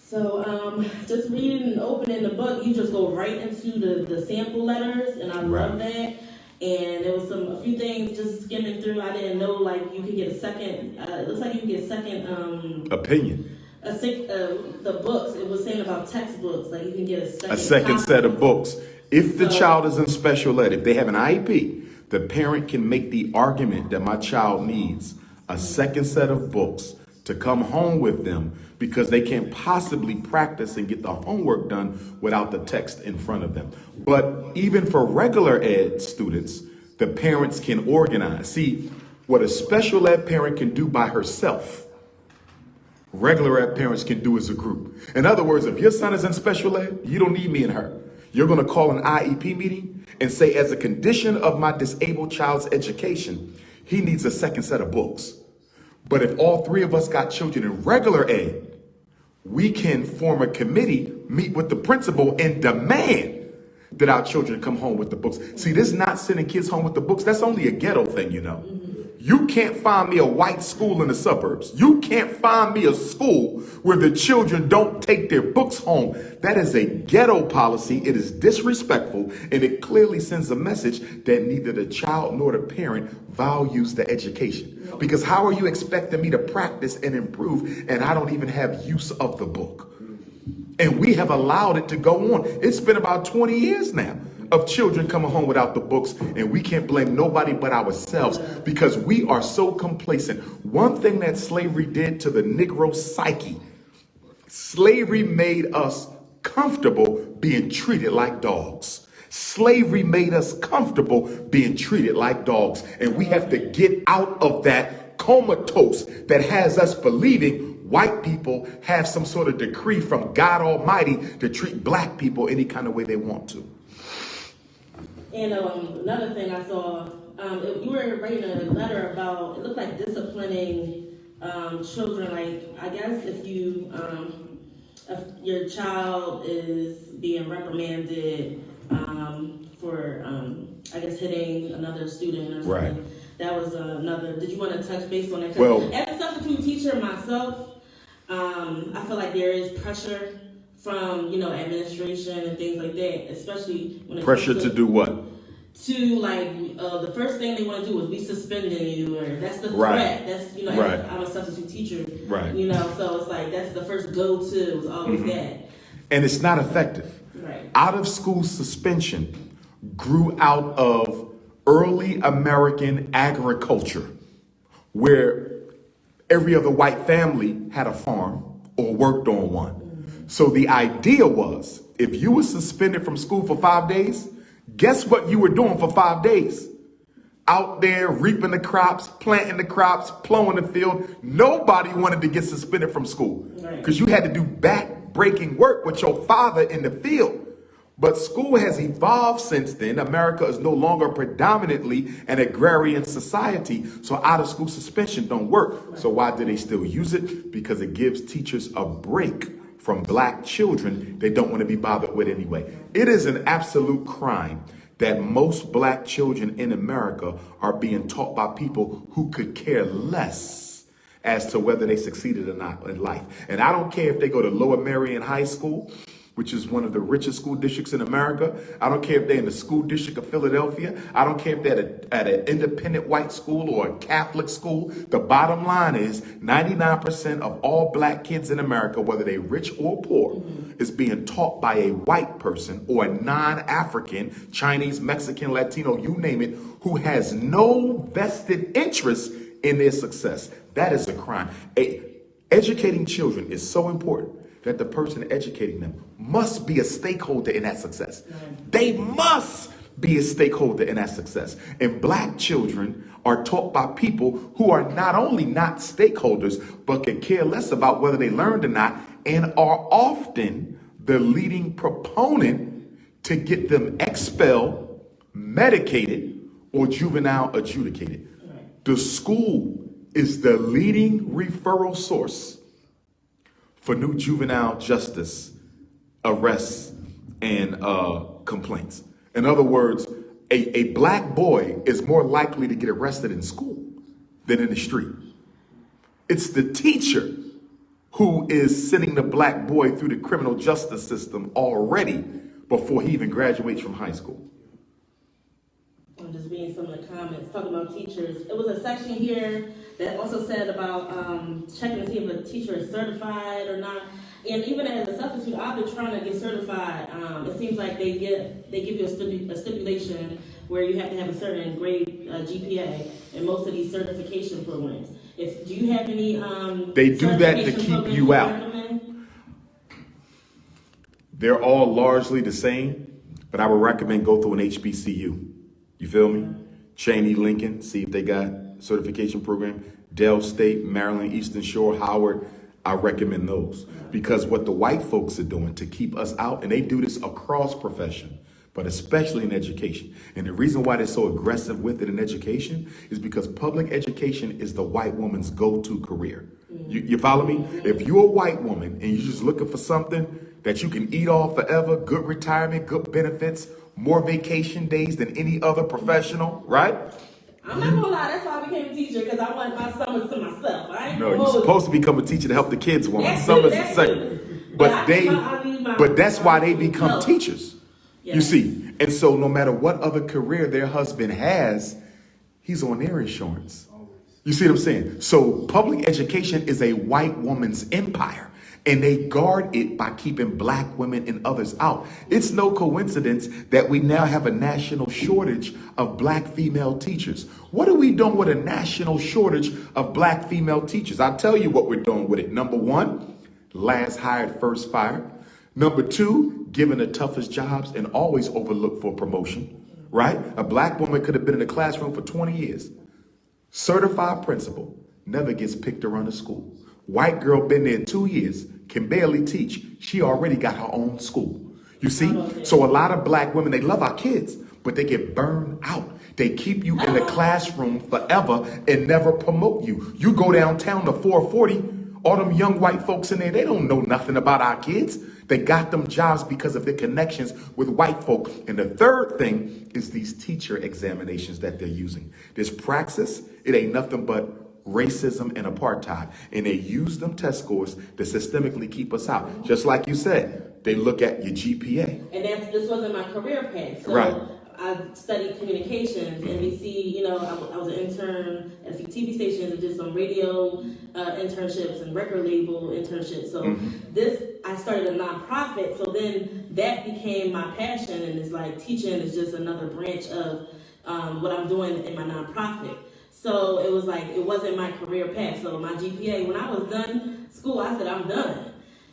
So just reading and opening the book, you just go right into the sample letters, and I love that. And there was a few things just skimming through. I didn't know like you could get a second. It looks like you could get a second Opinion. The books. It was saying about textbooks, like you can get a second copy. set of books. If the child is in special ed, if they have an IEP, the parent can make the argument that my child needs a second set of books to come home with them because they can't possibly practice and get the homework done without the text in front of them. But even for regular ed students, the parents can organize. See, what a special ed parent can do by herself, regular ed parents can do as a group. In other words, if your son is in special ed, you don't need me and her. You're going to call an IEP meeting and say, as a condition of my disabled child's education, he needs a second set of books. But if all three of us got children in regular ed, we can form a committee, meet with the principal, and demand that our children come home with the books. See, this is not sending kids home with the books. That's only a ghetto thing, you know. You can't find me a white school in the suburbs. You can't find me a school where the children don't take their books home. That is a ghetto policy. It is disrespectful, and it clearly sends a message that neither the child nor the parent values the education. Because how are you expecting me to practice and improve, and I don't even have use of the book? And we have allowed it to go on. It's been about 20 years now of children coming home without the books, and we can't blame nobody but ourselves because we are so complacent. One thing that slavery did to the Negro psyche, slavery made us comfortable being treated like dogs. Slavery made us comfortable being treated like dogs, and we have to get out of that comatose that has us believing white people have some sort of decree from God Almighty to treat black people any kind of way they want to. And another thing I saw, you were writing a letter about, it looked like disciplining children. Like, I guess if your child is being reprimanded for, I guess, hitting another student or something. Right. That was another. Did you want to touch base on that? Well, as a substitute teacher myself, I feel like there is pressure from, administration and things like that, especially when it pressure comes to do what? To the first thing they want to do is be suspending you, or that's the Right. threat. That's Right. I'm a substitute teacher, Right. So it's like that's the first go-to is always that. And it's not effective. Right. Out of school suspension grew out of early American agriculture, where every other white family had a farm or worked on one. So the idea was, if you were suspended from school for 5 days, guess what you were doing for 5 days? Out there reaping the crops, planting the crops, plowing the field. Nobody wanted to get suspended from school because you had to do back-breaking work with your father in the field. But school has evolved since then. America is no longer predominantly an agrarian society, so out-of-school suspension don't work. So why do they still use it? Because it gives teachers a break from black children they don't want to be bothered with anyway. It is an absolute crime that most black children in America are being taught by people who could care less as to whether they succeeded or not in life. And I don't care if they go to Lower Merion High School, which is one of the richest school districts in America. I don't care if they're in the school district of Philadelphia. I don't care if they're at an independent white school or a Catholic school. The bottom line is 99% of all black kids in America, whether they're rich or poor, is being taught by a white person or a non-African, Chinese, Mexican, Latino, you name it, who has no vested interest in their success. That is a crime. Educating children is so important that the person educating them must be a stakeholder in that success. They must be a stakeholder in that success. And black children are taught by people who are not only not stakeholders, but can care less about whether they learned or not, and are often the leading proponent to get them expelled, medicated, or juvenile adjudicated. The school is the leading referral source for new juvenile justice arrests and complaints. In other words, a black boy is more likely to get arrested in school than in the street. It's the teacher who is sending the black boy through the criminal justice system already before he even graduates from high school. I'm just reading some of the comments talking about teachers. It was a section here that also said about checking to see if a teacher is certified or not. And even as a substitute, I've been trying to get certified. It seems like they give you a stipulation where you have to have a certain grade GPA in most of these certification programs. Do you have any? They do that to keep you out. They're all largely the same, but I would recommend go through an HBCU. You feel me? Cheney, Lincoln, see if they got certification program. Dell State, Maryland, Eastern Shore, Howard, I recommend those. Because what the white folks are doing to keep us out, and they do this across profession, but especially in education. And the reason why they're so aggressive with it in education is because public education is the white woman's go-to career. You follow me? If you're a white woman and you're just looking for something that you can eat off forever, good retirement, good benefits, more vacation days than any other professional, right? I'm not gonna lie, that's why I became a teacher, because I want my summers to myself. No, you're supposed to become a teacher to help the kids, woman. Summers is second. But that's why they become teachers. You see, and so no matter what other career their husband has, he's on their insurance. You see what I'm saying? So public education is a white woman's empire. And they guard it by keeping black women and others out. It's no coincidence that we now have a national shortage of black female teachers. What are we doing with a national shortage of black female teachers? I'll tell you what we're doing with it. Number one, last hired, first fired. Number two, given the toughest jobs and always overlooked for promotion, right? A black woman could have been in the classroom for 20 years. Certified principal, never gets picked to run a school. White girl been there 2 years, can barely teach. She already got her own school. You see? So a lot of black women, they love our kids, but they get burned out. They keep you in the classroom forever and never promote you. You go downtown to 440, all them young white folks in there, they don't know nothing about our kids. They got them jobs because of their connections with white folk. And the third thing is these teacher examinations that they're using. This praxis, it ain't nothing but racism and apartheid, and they use them test scores to systemically keep us out. Just like you said, they look at your GPA. And this wasn't my career path. So right. I studied communications, NBC, I was an intern at a few TV stations and did some radio internships and record label internships. So I started a nonprofit, so then that became my passion, and it's like teaching is just another branch of what I'm doing in my nonprofit. So it was like, it wasn't my career path. So my GPA, when I was done school, I said, I'm done.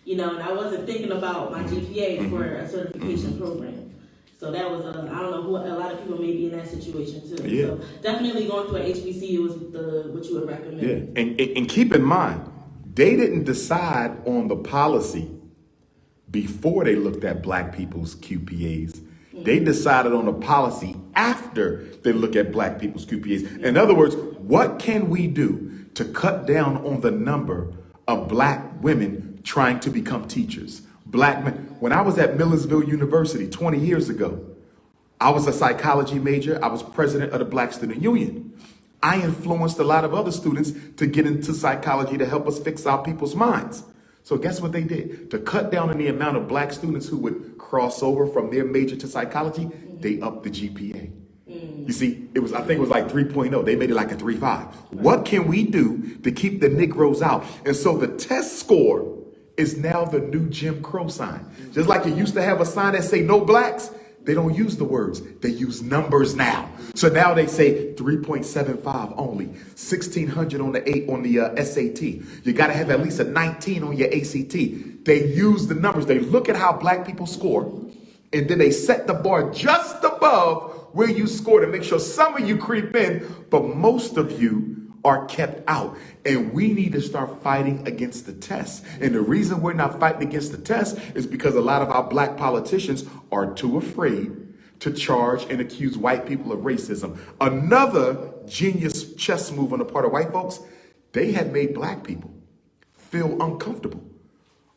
And I wasn't thinking about my GPA for a certification program. So that was, I don't know, a lot of people may be in that situation too. Yeah. So definitely going through an HBCU is what you would recommend. Yeah. And keep in mind, they didn't decide on the policy before they looked at black people's QPAs. They decided on a policy after they look at black people's QPAs. In other words, what can we do to cut down on the number of black women trying to become teachers? Black men. When I was at Millersville University 20 years ago, I was a psychology major. I was president of the Black Student Union. I influenced a lot of other students to get into psychology to help us fix our people's minds. So guess what they did? To cut down on the amount of black students who would cross over from their major to psychology, they upped the GPA. You see, I think it was like 3.0. They made it like a 3.5. What can we do to keep the Negroes out? And so the test score is now the new Jim Crow sign. Just like you used to have a sign that say no blacks, they don't use the words. They use numbers now. So now they say 3.75 only, 1,600 on the SAT. You got to have at least a 19 on your ACT. They use the numbers. They look at how black people score, and then they set the bar just above where you score to make sure some of you creep in, but most of you are kept out. And we need to start fighting against the test. And the reason we're not fighting against the test is because a lot of our black politicians are too afraid to charge and accuse white people of racism. Another genius chess move on the part of white folks, they had made black people feel uncomfortable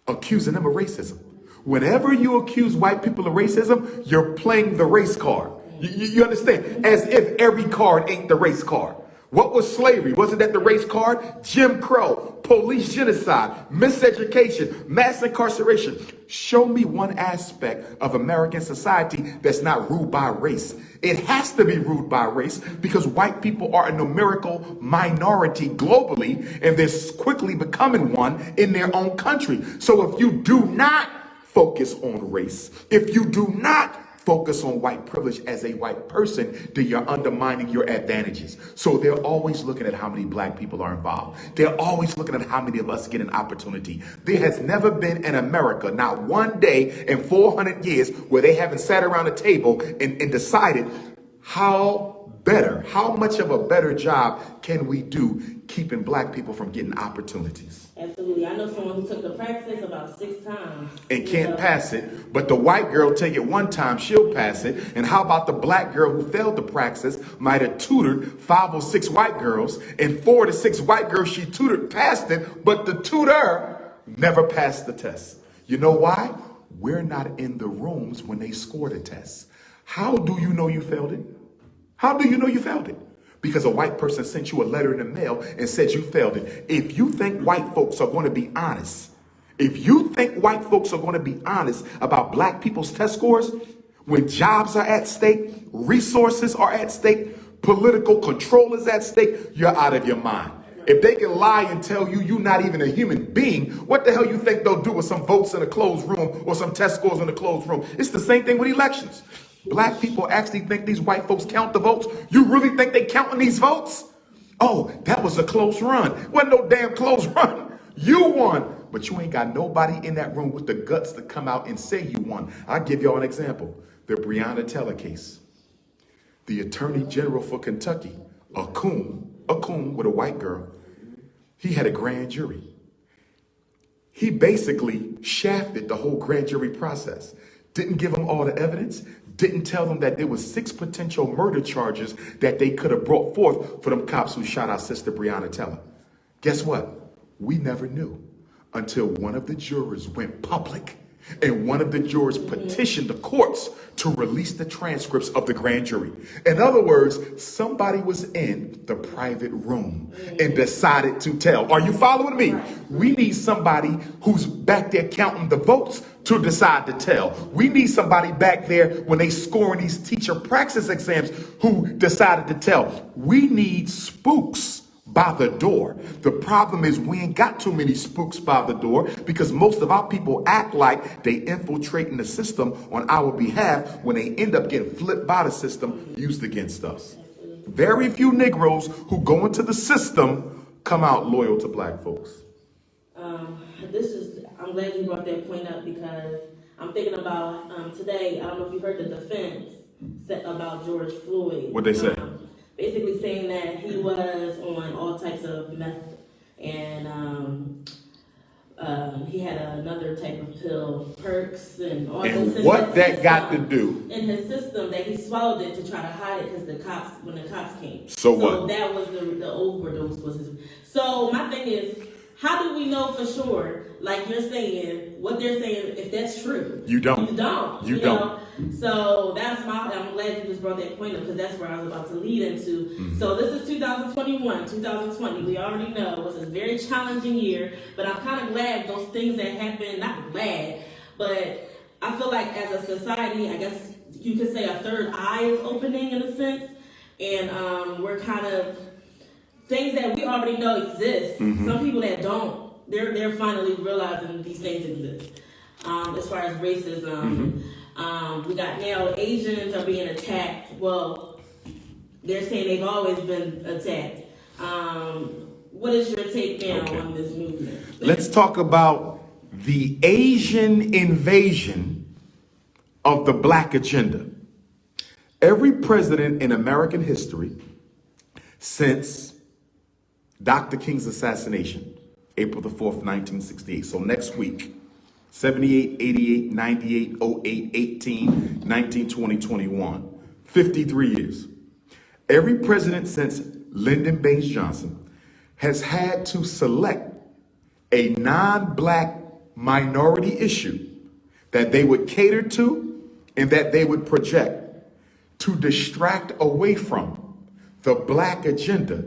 accusing them of racism. Whenever you accuse white people of racism, you're playing the race card. You understand? As if every card ain't the race card. What was slavery? Wasn't that the race card? Jim Crow, police genocide, miseducation, mass incarceration. Show me one aspect of American society that's not ruled by race. It has to be ruled by race because white people are a numerical minority globally, and they're quickly becoming one in their own country. So if you do not focus on race, if you do not focus on white privilege as a white person, then you're undermining your advantages. So they're always looking at how many black people are involved. They're always looking at how many of us get an opportunity. There has never been in America, not one day in 400 years, where they haven't sat around a table and decided how much of a better job can we do keeping black people from getting opportunities. Absolutely. I know someone who took the praxis about 6 times. And can't pass it, but the white girl take it 1 time, she'll pass it. And how about the black girl who failed the praxis, might have tutored 5 or 6 white girls, and 4 to 6 white girls she tutored passed it, but the tutor never passed the test. You know why? We're not in the rooms when they score the test. How do you know you failed it? How do you know you failed it? Because a white person sent you a letter in the mail and said you failed it. If you think white folks are going to be honest, about black people's test scores, when jobs are at stake, resources are at stake, political control is at stake, you're out of your mind. If they can lie and tell you you're not even a human being, what the hell you think they'll do with some votes in a closed room or some test scores in a closed room? It's the same thing with elections. Black people actually think these white folks count the votes. You really think they counting these votes? Oh, that was a close run. Wasn't no damn close run. You won. But you ain't got nobody in that room with the guts to come out and say you won. I'll give y'all an example. The Breonna Taylor case. The Attorney General for Kentucky, a coon with a white girl, he had a grand jury. He basically shafted the whole grand jury process. Didn't give them all the evidence. Didn't tell them that there was 6 potential murder charges that they could have brought forth for them cops who shot our sister Breonna Taylor. Guess what? We never knew until one of the jurors went public and one of the jurors petitioned the courts to release the transcripts of the grand jury. In other words, somebody was in the private room and decided to tell. Are you following me? We need somebody who's back there counting the votes to decide to tell. We need somebody back there when they scoring these teacher praxis exams who decided to tell. We need spooks by the door. The problem is we ain't got too many spooks by the door because most of our people act like they infiltrating the system on our behalf when they end up getting flipped by the system used against us. Very few Negroes who go into the system come out loyal to black folks. I'm glad you brought that point up because I'm thinking about today, I don't know if you heard the defense about George Floyd. What'd they say? Basically saying that he was on all types of meth and he had another type of pill, perks and all this. And what that got to do? In his system that he swallowed it to try to hide it because when the cops came. So what? That was the overdose was his. So my thing is, how do we know for sure, like you're saying, what they're saying, if that's true? You don't. You don't. You know? So that's I'm glad you just brought that point up, because that's where I was about to lead into. Mm-hmm. So this is 2021, 2020. We already know it was a very challenging year, but I'm kind of glad those things that happened, not glad, but I feel like as a society, I guess you could say a third eye is opening in a sense, and we're kind of, things that we already know exist, some people that don't, they're finally realizing these things exist. As far as racism, we got now Asians are being attacked. Well, they're saying they've always been attacked. What is your take now on this movement? Let's talk about the Asian invasion of the Black agenda. Every president in American history since Dr. King's assassination, April the 4th, 1968. So next week, 78, 88, 98, 08, 18, 19, 20, 21. 53 years. Every president since Lyndon Baines Johnson has had to select a non-Black minority issue that they would cater to and that they would project to distract away from the Black agenda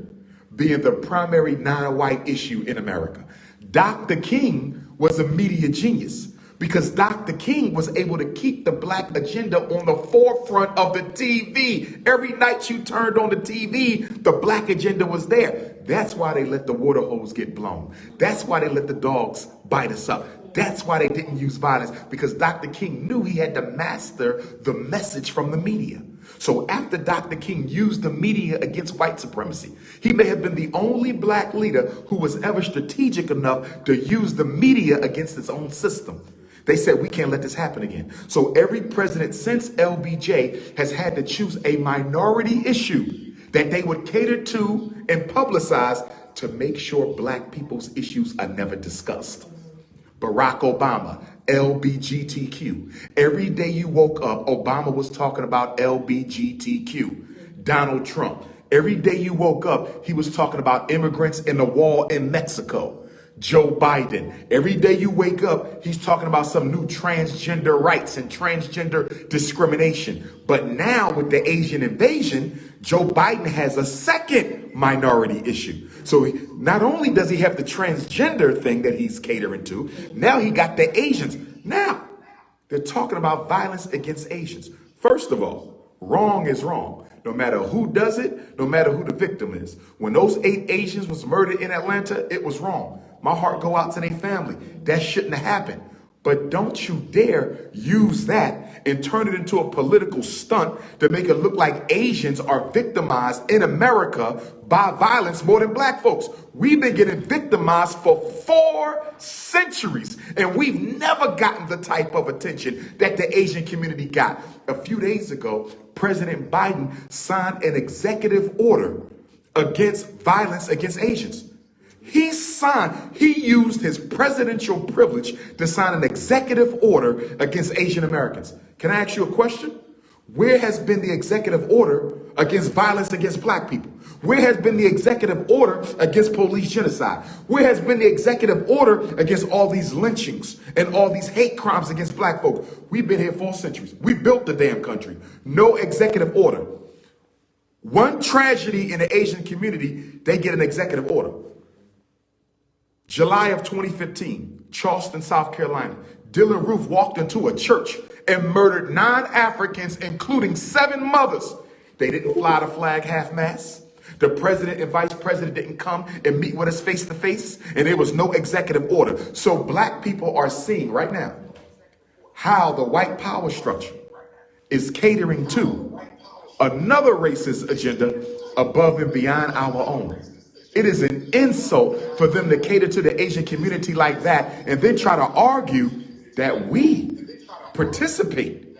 being the primary non-white issue in America. Dr. King was a media genius because Dr. King was able to keep the Black agenda on the forefront of the TV. Every night you turned on the TV, the Black agenda was there. That's why they let the water hose get blown. That's why they let the dogs bite us up. That's why they didn't use violence, because Dr. King knew he had to master the message from the media. So after Dr. King used the media against white supremacy, he may have been the only Black leader who was ever strategic enough to use the media against its own system. They said, we can't let this happen again. So every president since LBJ has had to choose a minority issue that they would cater to and publicize to make sure Black people's issues are never discussed. Barack Obama, LBGTQ. Every day you woke up, Obama was talking about LBGTQ. Donald Trump. Every day you woke up, he was talking about immigrants and the wall in Mexico. Joe Biden. Every day you wake up, he's talking about some new transgender rights and transgender discrimination. But now with the Asian invasion, Joe Biden has a second minority issue. So not only does he have the transgender thing that he's catering to, now he got the Asians. Now they're talking about violence against Asians. First of all, wrong is wrong. No matter who does it, no matter who the victim is. When those 8 Asians was murdered in Atlanta, it was wrong. My heart go out to their family. That shouldn't have happened. But don't you dare use that and turn it into a political stunt to make it look like Asians are victimized in America by violence more than Black folks. We've been getting victimized for 4 centuries, and we've never gotten the type of attention that the Asian community got. A few days ago, President Biden signed an executive order against violence against Asians. He used his presidential privilege to sign an executive order against Asian Americans. Can I ask you a question? Where has been the executive order against violence against Black people? Where has been the executive order against police genocide? Where has been the executive order against all these lynchings and all these hate crimes against Black folks? We've been here 4 centuries. We built the damn country. No executive order. One tragedy in the Asian community, they get an executive order. July of 2015, Charleston, South Carolina. Dylan Roof walked into a church and murdered 9 Africans, including 7 mothers. They didn't fly the flag half-mast. The president and vice president didn't come and meet with us face to face, and there was no executive order. So Black people are seeing right now how the white power structure is catering to another racist agenda above and beyond our own. It is an insult for them to cater to the Asian community like that and then try to argue that we participate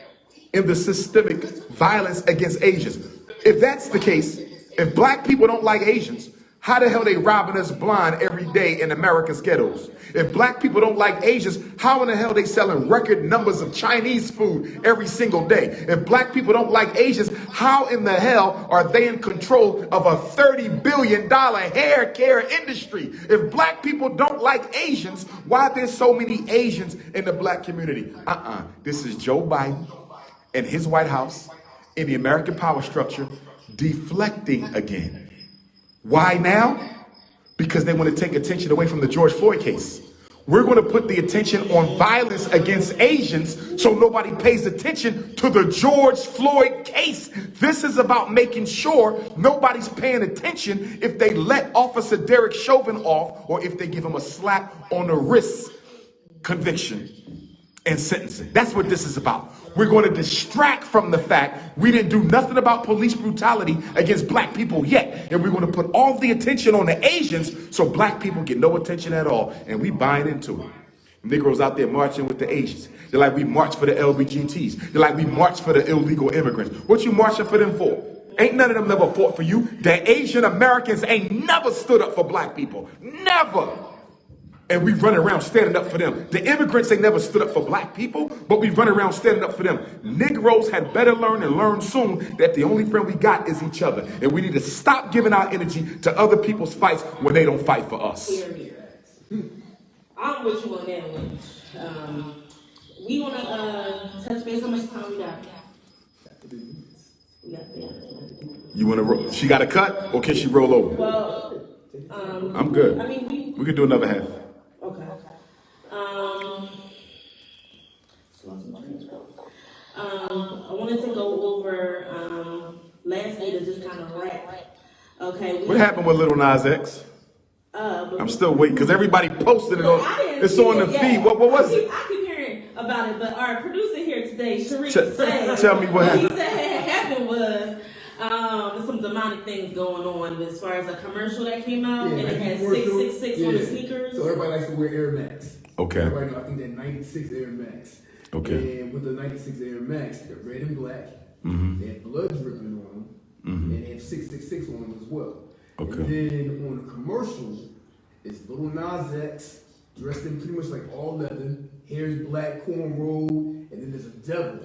in the systemic violence against Asians. If that's the case, if Black people don't like Asians, How the hell they robbing us blind every day in America's ghettos? If black people don't like Asians, how in the hell they selling record numbers of Chinese food every single day? If black people don't like Asians, how in the hell are they in control of a $30 billion hair care industry? If black people don't like Asians, why are there so many Asians in the black community? This is Joe Biden and his White House in the American power structure deflecting again. Why now? Because they want to take attention away from the George Floyd case. We're going to put the attention on violence against Asians so nobody pays attention to the George Floyd case. This is about making sure nobody's paying attention if they let Officer Derrick Chauvin off or if they give him a slap on the wrist conviction and sentencing. That's what this is about. We're going to distract from the fact we didn't do nothing about police brutality against black people yet. And we're going to put all the attention on the Asians so black people get no attention at all. And we buying into it. Negroes out there marching with the Asians. They're like, we march for the LBGTs. They're like, we march for the illegal immigrants. What you marching for them for? Ain't none of them never fought for you. The Asian Americans ain't never stood up for black people. Never. And we run around standing up for them. The immigrants ain't never stood up for black people, but we run around standing up for them. Negroes had better learn and learn soon that the only friend we got is each other. And we need to stop giving our energy to other people's fights when they don't fight for us. I'm with you on that one. We want to touch base. How much time we got? You want to roll? She got a cut or can she roll over? Well, I'm good. I mean, we could do another half. Okay. I wanted to go over lastly to just kind of wrap. Okay. What happened with Little Nas X? I'm still waiting because everybody posted it on. It's on the feed. What was it? I keep hearing about it, but our producer here today, Sharif, tell me what happened. He said happened was some demonic things going on as far as a commercial that came out, and it had 666 on the sneakers. So everybody likes to wear Air Max. Okay. Everybody know, I think they're 96 Air Max. Okay. And with the 96 Air Max, they're red and black. They have blood dripping on them. And they have 666 on them as well. Okay. And then on the commercial, it's Little Nas X, dressed in pretty much like all leather, hair is black, cornrow, and then there's a devil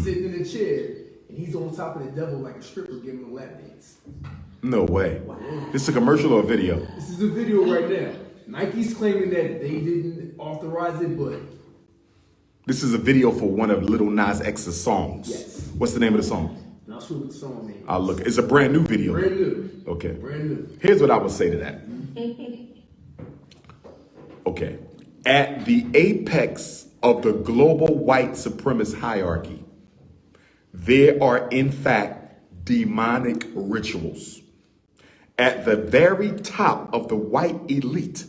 sitting in a chair, and he's on top of the devil like a stripper giving him a lap dance. No way. Wow. This is a commercial or a video? This is a video right now. Nike's claiming that they didn't authorize it, but... This is a video for one of Little Nas X's songs. Yes. What's the name of the song? Not sure what the song name is. I'll look. It's a brand new video. Brand new. Okay. Brand new. Here's what I would say to that. Okay. At the apex of the global white supremacist hierarchy, there are in fact demonic rituals. At the very top of the white elite,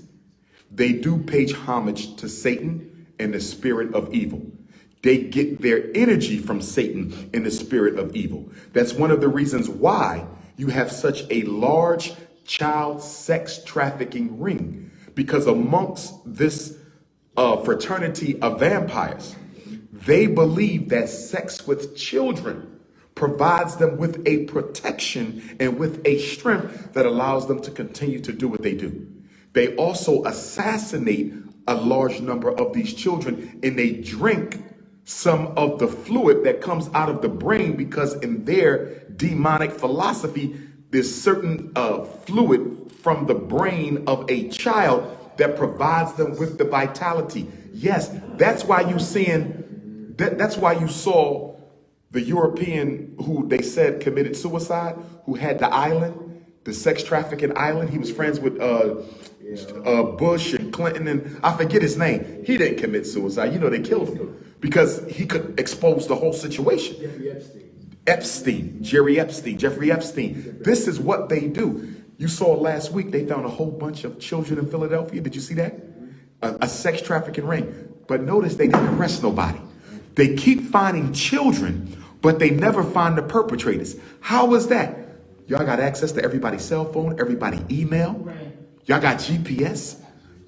they do pay homage to Satan and the spirit of evil. They get their energy from Satan and the spirit of evil. That's one of the reasons why you have such a large child sex trafficking ring, because amongst this fraternity of vampires, they believe that sex with children provides them with a protection and with a strength that allows them to continue to do what they do. They also assassinate a large number of these children, and they drink some of the fluid that comes out of the brain, because in their demonic philosophy, there's certain fluid from the brain of a child that provides them with the vitality. Yes, that's why that's why you saw the European who they said committed suicide, who had the island, the sex trafficking island. He was friends with Bush and Clinton, and I forget his name. He didn't commit suicide. You know, they killed him because he could expose the whole situation. Jeffrey Epstein. This is what they do. You saw last week, they found a whole bunch of children in Philadelphia. Did you see that? A sex trafficking ring. But notice they didn't arrest nobody. They keep finding children, but they never find the perpetrators. How is that? Y'all got access to everybody's cell phone, everybody's email. Right. Y'all got GPS.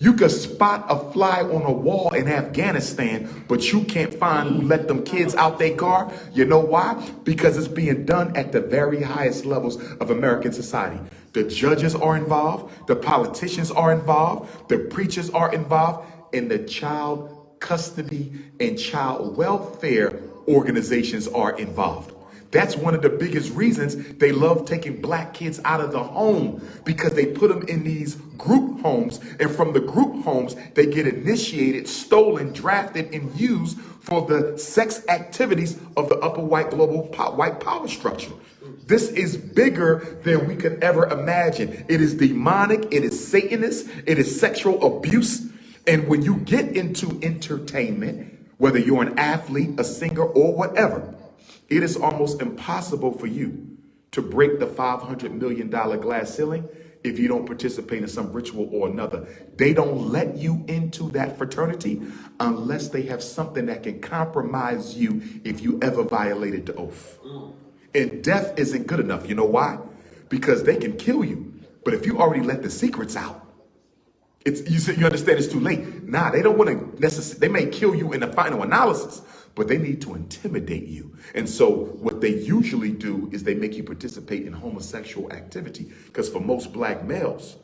You could spot a fly on a wall in Afghanistan, but you can't find who let them kids out their car. You know why? Because it's being done at the very highest levels of American society. The judges are involved, the politicians are involved, the preachers are involved, and the child custody and child welfare organizations are involved. That's one of the biggest reasons they love taking black kids out of the home, because they put them in these group homes, and from the group homes, they get initiated, stolen, drafted, and used for the sex activities of the upper white global white power structure. This is bigger than we could ever imagine. It is demonic, it is Satanist, it is sexual abuse. And when you get into entertainment, whether you're an athlete, a singer, or whatever, it is almost impossible for you to break the $500 million glass ceiling if you don't participate in some ritual or another. They don't let you into that fraternity unless they have something that can compromise you if you ever violated the oath. And death isn't good enough. You know why? Because they can kill you. But if you already let the secrets out, you understand it's too late. Nah, they don't want to necessarily, they may kill you in the final analysis, but they need to intimidate you. And so what they usually do is they make you participate in homosexual activity. Because for most black males,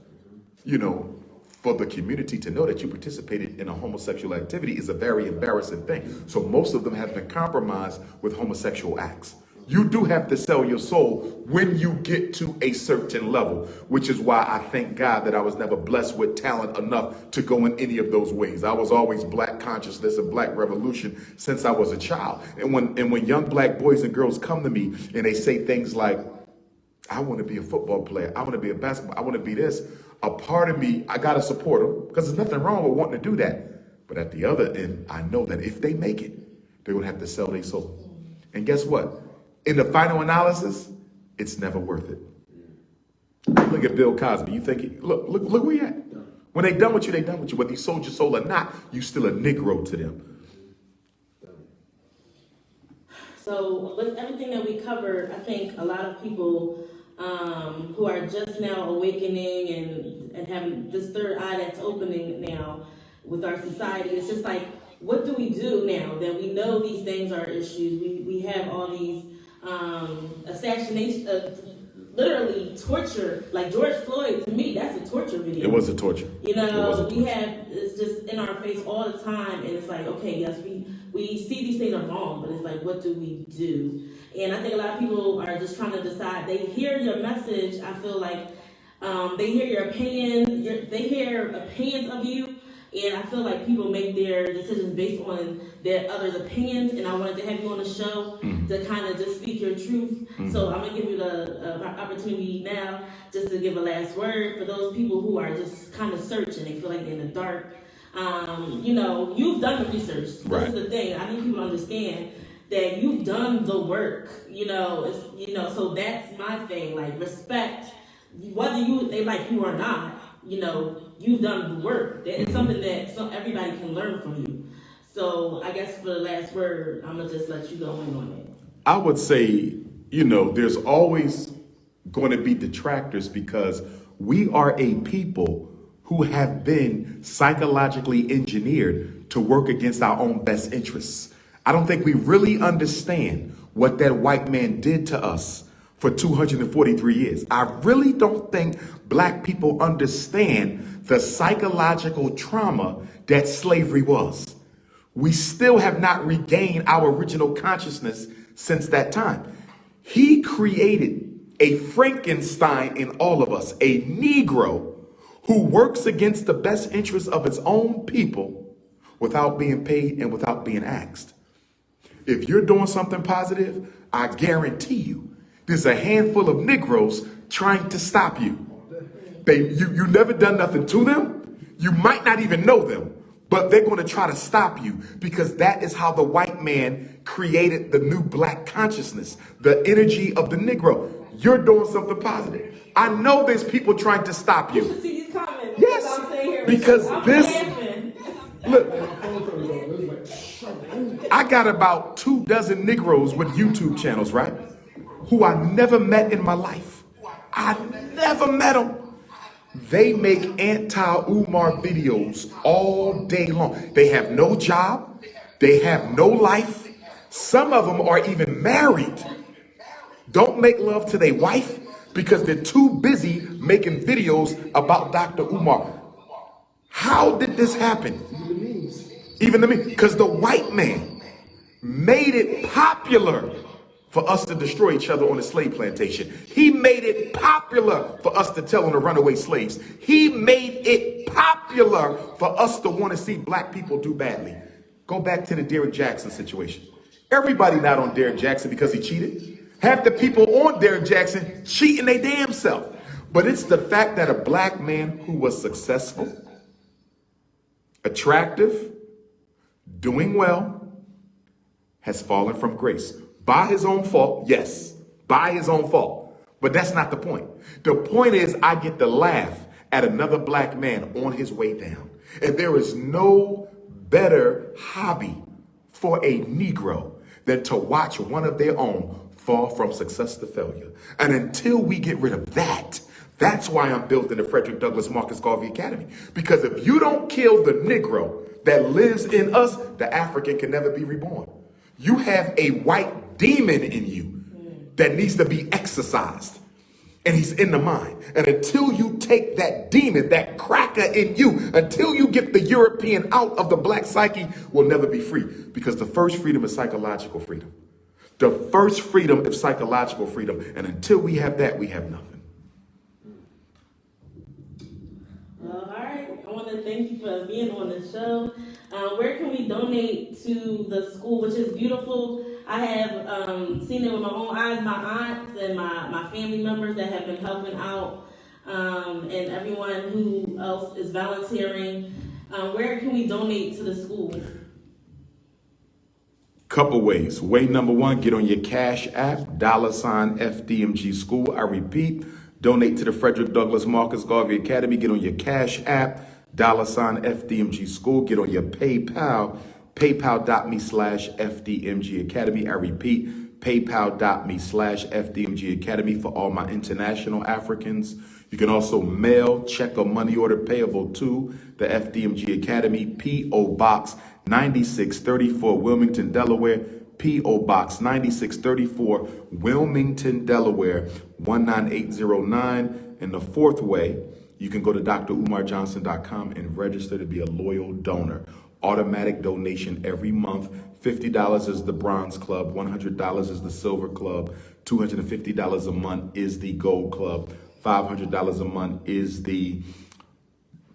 for the community to know that you participated in a homosexual activity is a very embarrassing thing. So most of them have been compromised with homosexual acts. You do have to sell your soul when you get to a certain level, which is why I thank God that I was never blessed with talent enough to go in any of those ways. I was always black consciousness and black revolution since I was a child. And when young black boys and girls come to me and they say things like, I want to be a football player, I want to be a basketball, I want to be this, a part of me, I got to support them because there's nothing wrong with wanting to do that. But at the other end, I know that if they make it, they're going to have to sell their soul. And guess what? In the final analysis, it's never worth it. Look at Bill Cosby. You think, look where you at. When they done with you, they done with you. Whether you sold your soul or not, you still a Negro to them. So with everything that we covered, I think a lot of people who are just now awakening and having this third eye that's opening now with our society, it's just like, what do we do now that we know these things are issues? We have all these assassination, literally torture, like George Floyd, to me, that's a torture video. It was a torture. It's just in our face all the time, and it's like, okay, yes, we see these things are wrong, but it's like, what do we do? And I think a lot of people are just trying to decide. They hear your message, I feel like they hear your opinion, they hear opinions of you, and I feel like people make their decisions based on their others' opinions, and I wanted to have you on the show to kind of just speak your truth. So I'm going to give you the opportunity now just to give a last word for those people who are just kind of searching. They feel like they're in the dark. You've done the research. This is the thing. I need people to understand that you've done the work. So that's my thing. Like, respect, whether they like you or not. You've done the work. It's something that everybody can learn from you. So I guess for the last word, I'm going to just let you go in on it. I would say, there's always going to be detractors because we are a people who have been psychologically engineered to work against our own best interests. I don't think we really understand what that white man did to us for 243 years. I really don't think black people understand the psychological trauma that slavery was. We still have not regained our original consciousness since that time. He created a Frankenstein in all of us, a Negro who works against the best interests of his own people without being paid and without being asked. If you're doing something positive, I guarantee you, there's a handful of Negroes trying to stop you. You never done nothing to them. You might not even know them, but they're going to try to stop you because that is how the white man created the new black consciousness, the energy of the Negro. You're doing something positive. I know there's people trying to stop you. You should see these comments. Yes, because look, I got about 24 Negroes with YouTube channels, right? Who I never met in my life. I never met them. They make anti-Umar videos all day long. They have no job. They have no life. Some of them are even married. Don't make love to their wife because they're too busy making videos about Dr. Umar. How did this happen? Even to me, because the white man made it popular for us to destroy each other on the slave plantation. He made it popular for us to tell on the runaway slaves. He made it popular for us to want to see black people do badly. Go back to the Derrick Jaxn situation. Everybody not on Derrick Jaxn because he cheated. Half the people on Derrick Jaxn cheating their damn self. But it's the fact that a black man who was successful, attractive, doing well, has fallen from grace. By his own fault, yes, by his own fault. But that's not the point. The point is I get to laugh at another black man on his way down. And there is no better hobby for a Negro than to watch one of their own fall from success to failure. And until we get rid of that, that's why I'm building the Frederick Douglass Marcus Garvey Academy. Because if you don't kill the Negro that lives in us, the African can never be reborn. You have a white demon in you that needs to be exorcised. And he's in the mind. And until you take that demon, that cracker in you, until you get the European out of the black psyche, we'll never be free. Because the first freedom is psychological freedom. The first freedom is psychological freedom. And until we have that, we have nothing. Well, all right. I want to thank you for being on the show. Where can we donate to the school, which is beautiful? I have seen it with my own eyes, my aunts and my family members that have been helping out, and everyone who else is volunteering. Where can we donate to the school? Couple ways. Way number one, get on your Cash App, $ FDMG School. I repeat, donate to the Frederick Douglass Marcus Garvey Academy. Get on your Cash App, $ FDMG School. Get on your PayPal, paypal.me/FDMG Academy. I repeat, paypal.me/FDMG Academy for all my international Africans. You can also mail, check, or money order payable to the FDMG Academy, P.O. Box 9634, Wilmington, Delaware. P.O. Box 9634, Wilmington, Delaware, 19809. And the fourth way, you can go to DrUmarJohnson.com and register to be a loyal donor. Automatic donation every month. $50 is the Bronze Club, $100 is the Silver Club, $250 a month is the Gold Club, $500 a month is the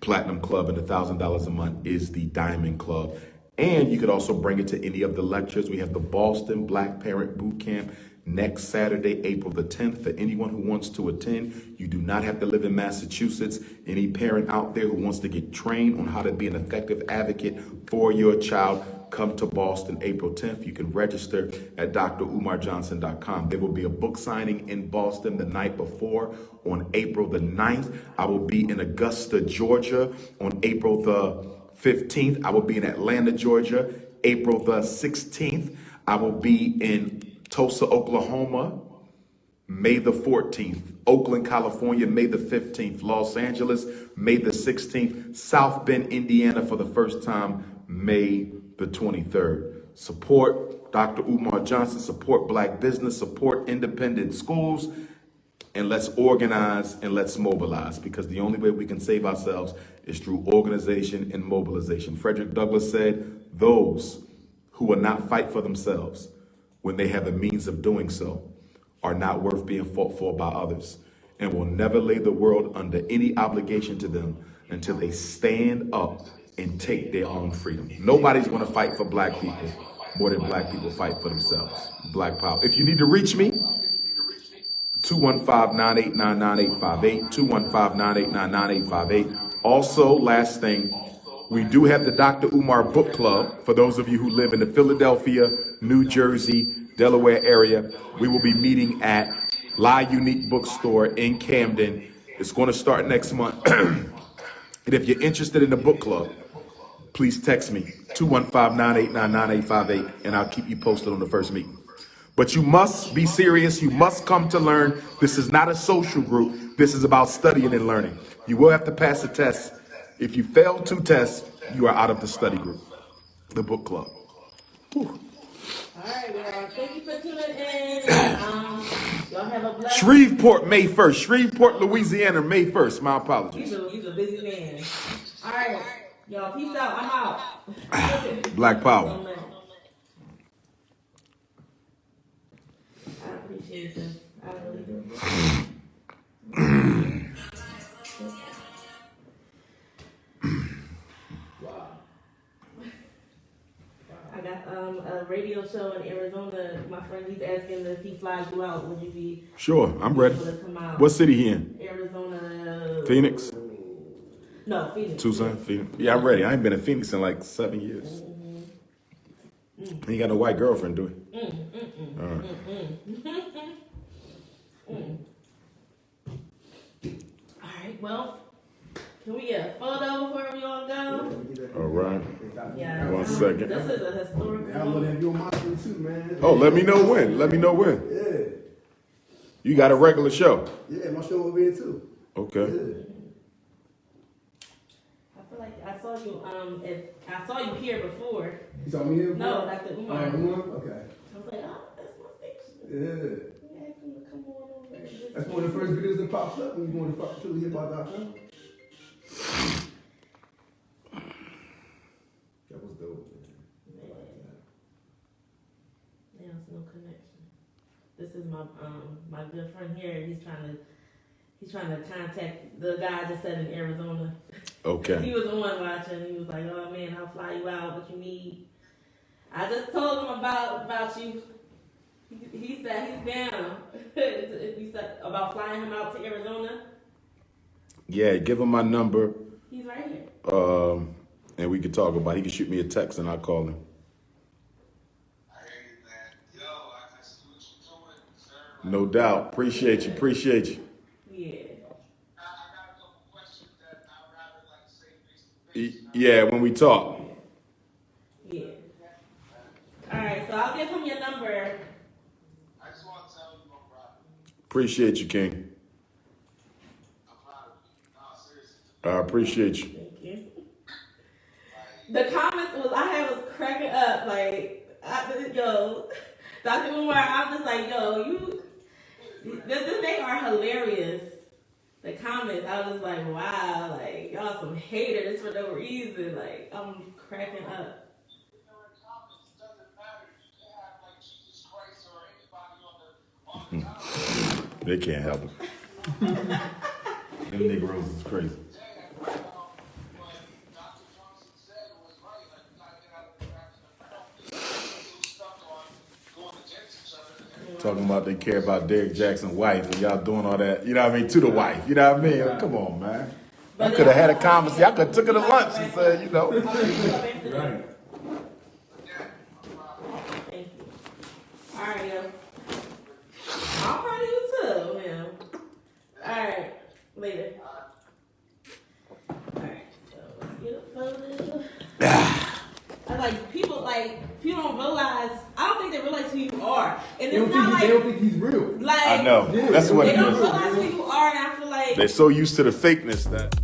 Platinum Club, and $1,000 a month is the Diamond Club. And you could also bring it to any of the lectures. We have the Boston Black Parent Boot Camp next Saturday, April the 10th. For anyone who wants to attend, you do not have to live in Massachusetts. Any parent out there who wants to get trained on how to be an effective advocate for your child, come to Boston April 10th. You can register at DrUmarJohnson.com. There will be a book signing in Boston the night before on April the 9th. I will be in Augusta, Georgia on April the 15th. I will be in Atlanta, Georgia, April the 16th. I will be in Tulsa, Oklahoma, May the 14th. Oakland, California, May the 15th. Los Angeles, May the 16th. South Bend, Indiana for the first time, May the 23rd. Support Dr. Umar Johnson, support black business, support independent schools, and let's organize and let's mobilize, because the only way we can save ourselves is through organization and mobilization. Frederick Douglass said, those who will not fight for themselves when they have the means of doing so are not worth being fought for by others, and will never lay the world under any obligation to them until they stand up and take their own freedom. Nobody's going to fight for black people more than black people fight for themselves. Black power. If you need to reach me, 215-989-9858, 215-989-9858. Also, last thing, we do have the Dr. Umar Book Club. For those of you who live in the Philadelphia, New Jersey, Delaware area, we will be meeting at La Unique Bookstore in Camden. It's going to start next month. And if you're interested in the book club, please text me, 215-989-9858, and I'll keep you posted on the first meeting. But you must be serious. You must come to learn. This is not a social group. This is about studying and learning. You will have to pass the test. If you fail 2 tests, you are out of the study group, the book club. Whew. All right, y'all. Thank you for tuning in. Y'all have a blessed. Shreveport, May 1st. Shreveport, Louisiana, May 1st. My apologies. He's a busy man. All right, y'all. Peace out. I'm out. Black Power. I appreciate this. I really do. I got a radio show in Arizona. My friend, he's asking if he flies you out. Would you be Sure, I'm ready. able to come out? What city he in? Arizona. Phoenix? No, Phoenix. Tucson? Phoenix? Yeah, I'm ready. I ain't been in Phoenix in like 7 years. He ain't got no white girlfriend, do he? All right. All right, well, can we get a photo before we all go? All right. Yeah. 1 second. This is a historical I love that your monster too, man. Oh, let me know when. Let me know when. Yeah. You got a regular show? Yeah, my show over here too. Okay. Yeah. I feel like I saw you. I saw you here before. You saw me here? No, Dr.Umar. Umar? Okay. I was like, oh, that's my station. Yeah. We asked him to come on over. That's one of the first videos that pops up when you go to PHILA. That was dope. There's no connection. This is my good friend here. He's trying to contact the guy I just said in Arizona. Okay. He was the one watching. He was like, "Oh man, I'll fly you out. What you need?" I just told him about you. He said he's down. He said about flying him out to Arizona. Yeah, give him my number. He's right here. And we can talk about it. He can shoot me a text and I'll call him. No doubt. Appreciate you. Yeah. Yeah, when we talk. Yeah. All right, so I'll give him your number. I just want to tell you, no problem. Appreciate you, King. I'm proud of you. No, seriously. I appreciate you. Thank you. The comments I was cracking up, like, yo, Dr. Umar, I'm just like, yo, they are hilarious. The comments, I was like, wow, like, y'all some haters for no reason. Like, I'm cracking up. You know, in comments, it doesn't matter. You can have, like, Jesus Christ or anybody on the They can't help it. Them Negroes is crazy. what Dr. Johnson said was right. Like, you gotta get out of the interaction of people stuck on going against each other. Talking about they care about Derrick Jaxn's wife and y'all doing all that, you know what I mean, to the wife. You know what I mean? Come on, man. I could have had a conversation. I could have took her to lunch and said, you know. Right. Thank you. All right, yo. I'm proud of you too, man. All right, later. All right, so let's get a photo. I like people don't realize. I don't think they realize who you are, and They it's don't, not think, they like don't think he's real. like I know. That's what they it don't is. realize who you are, and I feel like They're so used to the fakeness that.